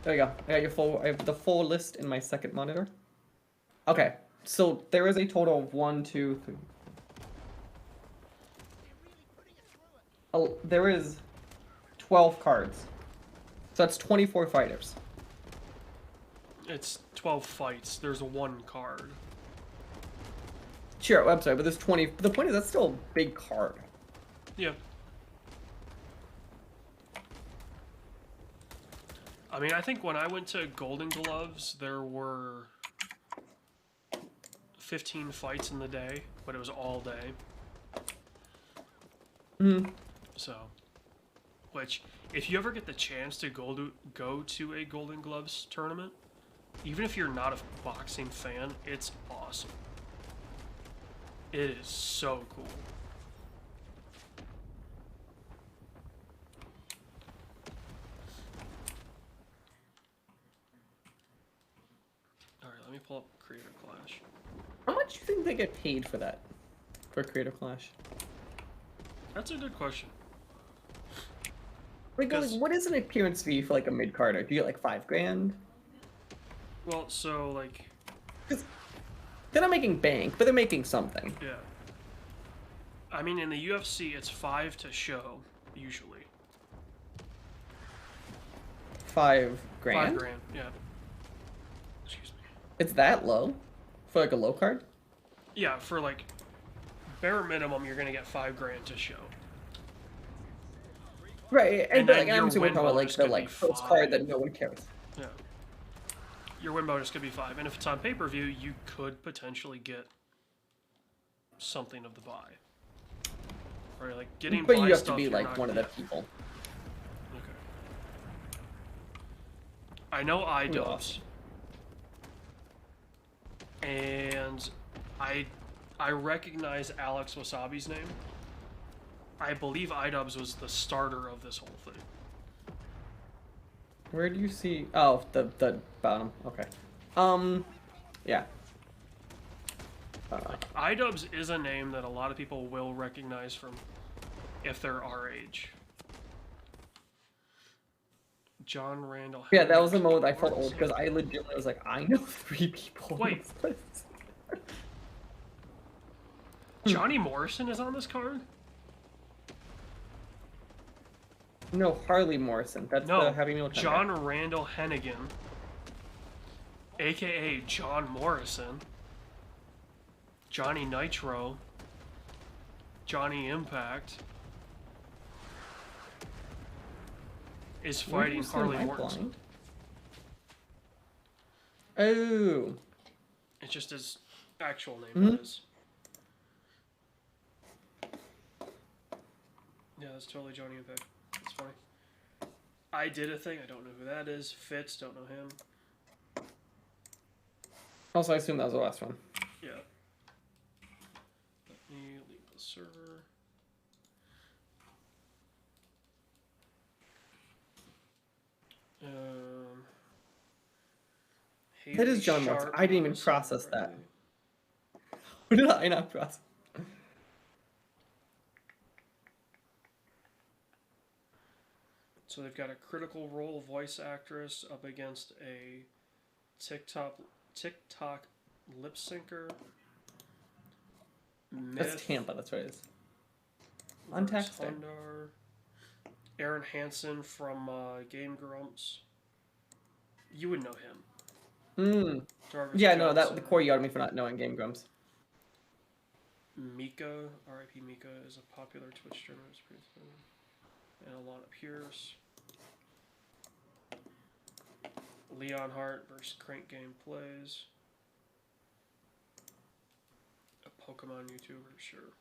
There you go. I got your full. I have the full list in my second monitor. Okay, so there is a total of 1, 2, 3. Oh, there is 12 cards So that's 24 fighters. It's 12 fights. There's one card. Sure, I'm sorry, but there's 20. But the point is, that's still a big card. Yeah. I mean, I think when I went to Golden Gloves, there were 15 fights in the day, but it was all day. So, which, if you ever get the chance to go to a Golden Gloves tournament, even if you're not a boxing fan, it's awesome. It is so cool. Alright, let me pull up Creator Clash. How much do you think they get paid for that? For Creator Clash? That's a good question. Like, what is an appearance fee for like a mid carder? Do you get like $5,000? Well, so, like... Because they're not making bank, but they're making something. Yeah. I mean, in the UFC, it's 5 to show, usually. $5,000? 5 grand, yeah. Excuse me. It's that low? For like a low card? Yeah, for like, bare minimum, you're gonna get 5 grand to show. Right, And but then like, I'm your assuming win talking about like bonus the could like be first 5. card that no one cares. Yeah. Your win bonus could be 5, and if it's on pay-per-view, you could potentially get something of the buy. Or like getting But buy you have to stuff be you're like not one of the gonna get. people. Okay. I know iDubbbz. And I recognize Alex Wasabi's name. I believe iDubbbz was the starter of this whole thing. Where do you see? Oh, the bottom. Okay. Yeah. iDubbbz is a name that a lot of people will recognize from if they're our age. John Randall. Yeah, that was the moment I felt old because I legitimately was like, I know 3 people. Wait. Johnny Morrison is on this card? No, Harley Morrison. That's the No, heavy meal tender. John Randall Hennigan, aka John Morrison, Johnny Nitro, Johnny Impact, is Where do you fighting see Harley my Morrison. blind? Oh. It's just his actual name, that is. Yeah, that's totally Johnny Impact. That's funny. I did a thing, I don't know who that is. Fitz, don't know him. Also, I assume that was the last one. Yeah. Let me leave the server. That is John Haley Morrison. Sharp I didn't even Morrison, process that. right? What did I not process? So they've got a Critical Role voice actress up against a TikTok lip syncer. That's Tampa. That's what it is. Untaxed. Hundar. Aaron Hansen from Game Grumps. You would know him. Jarvis Yeah, no, Johnson. the core yelled at me for not knowing Game Grumps. Mika, R.I.P. Mika, is a popular Twitch streamer. And Alana Pierce. Leon Hart versus Crank Game Plays. A Pokemon YouTuber, sure.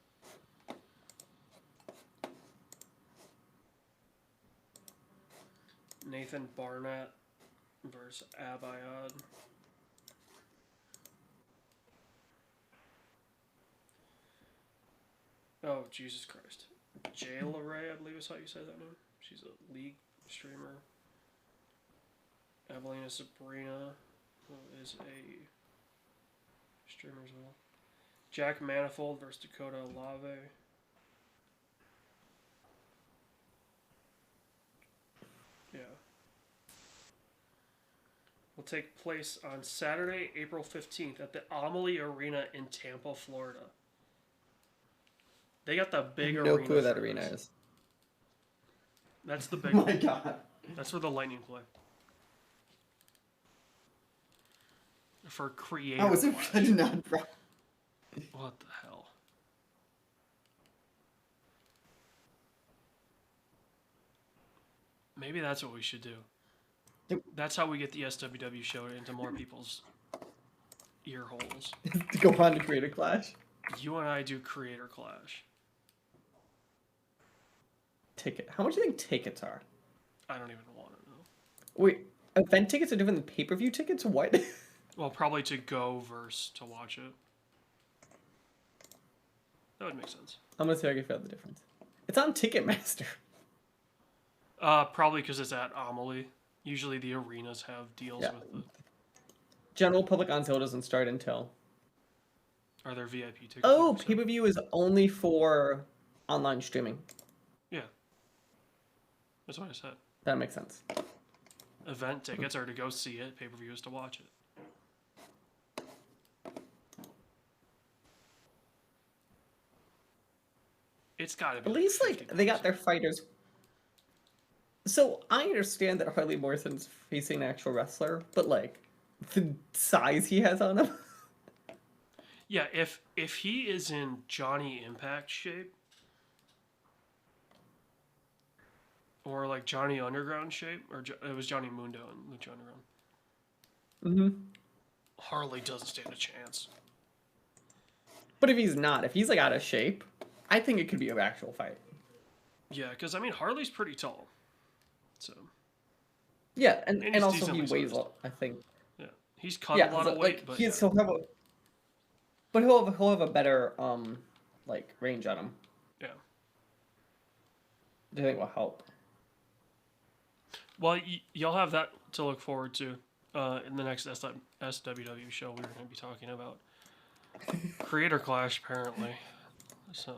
Nathan Barnett versus Abayad. Oh, Jesus Christ. Jayla Ray, I believe is how you say that name. She's a League streamer. Evelina Sabrina, who is a streamer as well. Jack Manifold versus Dakota Olave. Yeah. Will take place on Saturday, April 15th at the Amalie Arena in Tampa, Florida. They got the big arena. No clue what that for arena this. is. That's the big Oh one. my god. That's for the Lightning play. For creator. Oh, is it? Clash. I did not. What the hell? Maybe that's what we should do. Yep. That's how we get the SWW show into more people's ear holes. To go on to Creator Clash. You and I do Creator Clash. Ticket. How much do you think tickets are? I don't even want to know. Wait, event tickets are different than pay-per-view tickets? What? Well, probably to go versus to watch it. That would make sense. I'm gonna see if I can figure out the difference. It's on Ticketmaster. Probably because it's at Amelie. Usually the arenas have deals Yeah. with the... General public on sale doesn't start until. Are there VIP tickets? Oh, like you said? pay-per-view is only for online streaming. Yeah. That's what I said. That makes sense. Event tickets are to go see it. Pay-per-view is to watch it. It's gotta be At least, like, 50 they got bucks. their fighters. So I understand that Harley Morrison's facing an actual wrestler, but like the size he has on him. Yeah, if he is in Johnny Impact shape, or like Johnny Underground shape, or it was Johnny Mundo in Lucha Underground, Harley doesn't stand a chance. But if he's not, if he's like out of shape, I think it could be an actual fight. Yeah, because I mean Harley's pretty tall, so Yeah, And and he's also he decently weighs, sized. I think. yeah, he's cut Yeah, a lot so, of weight, like but he's yeah. he'll have a, but he'll have a better like range on him. yeah. Do you think will help? Well, you'll have that to look forward to in the next SWW show we're going to be talking about. Creator Clash, apparently. So.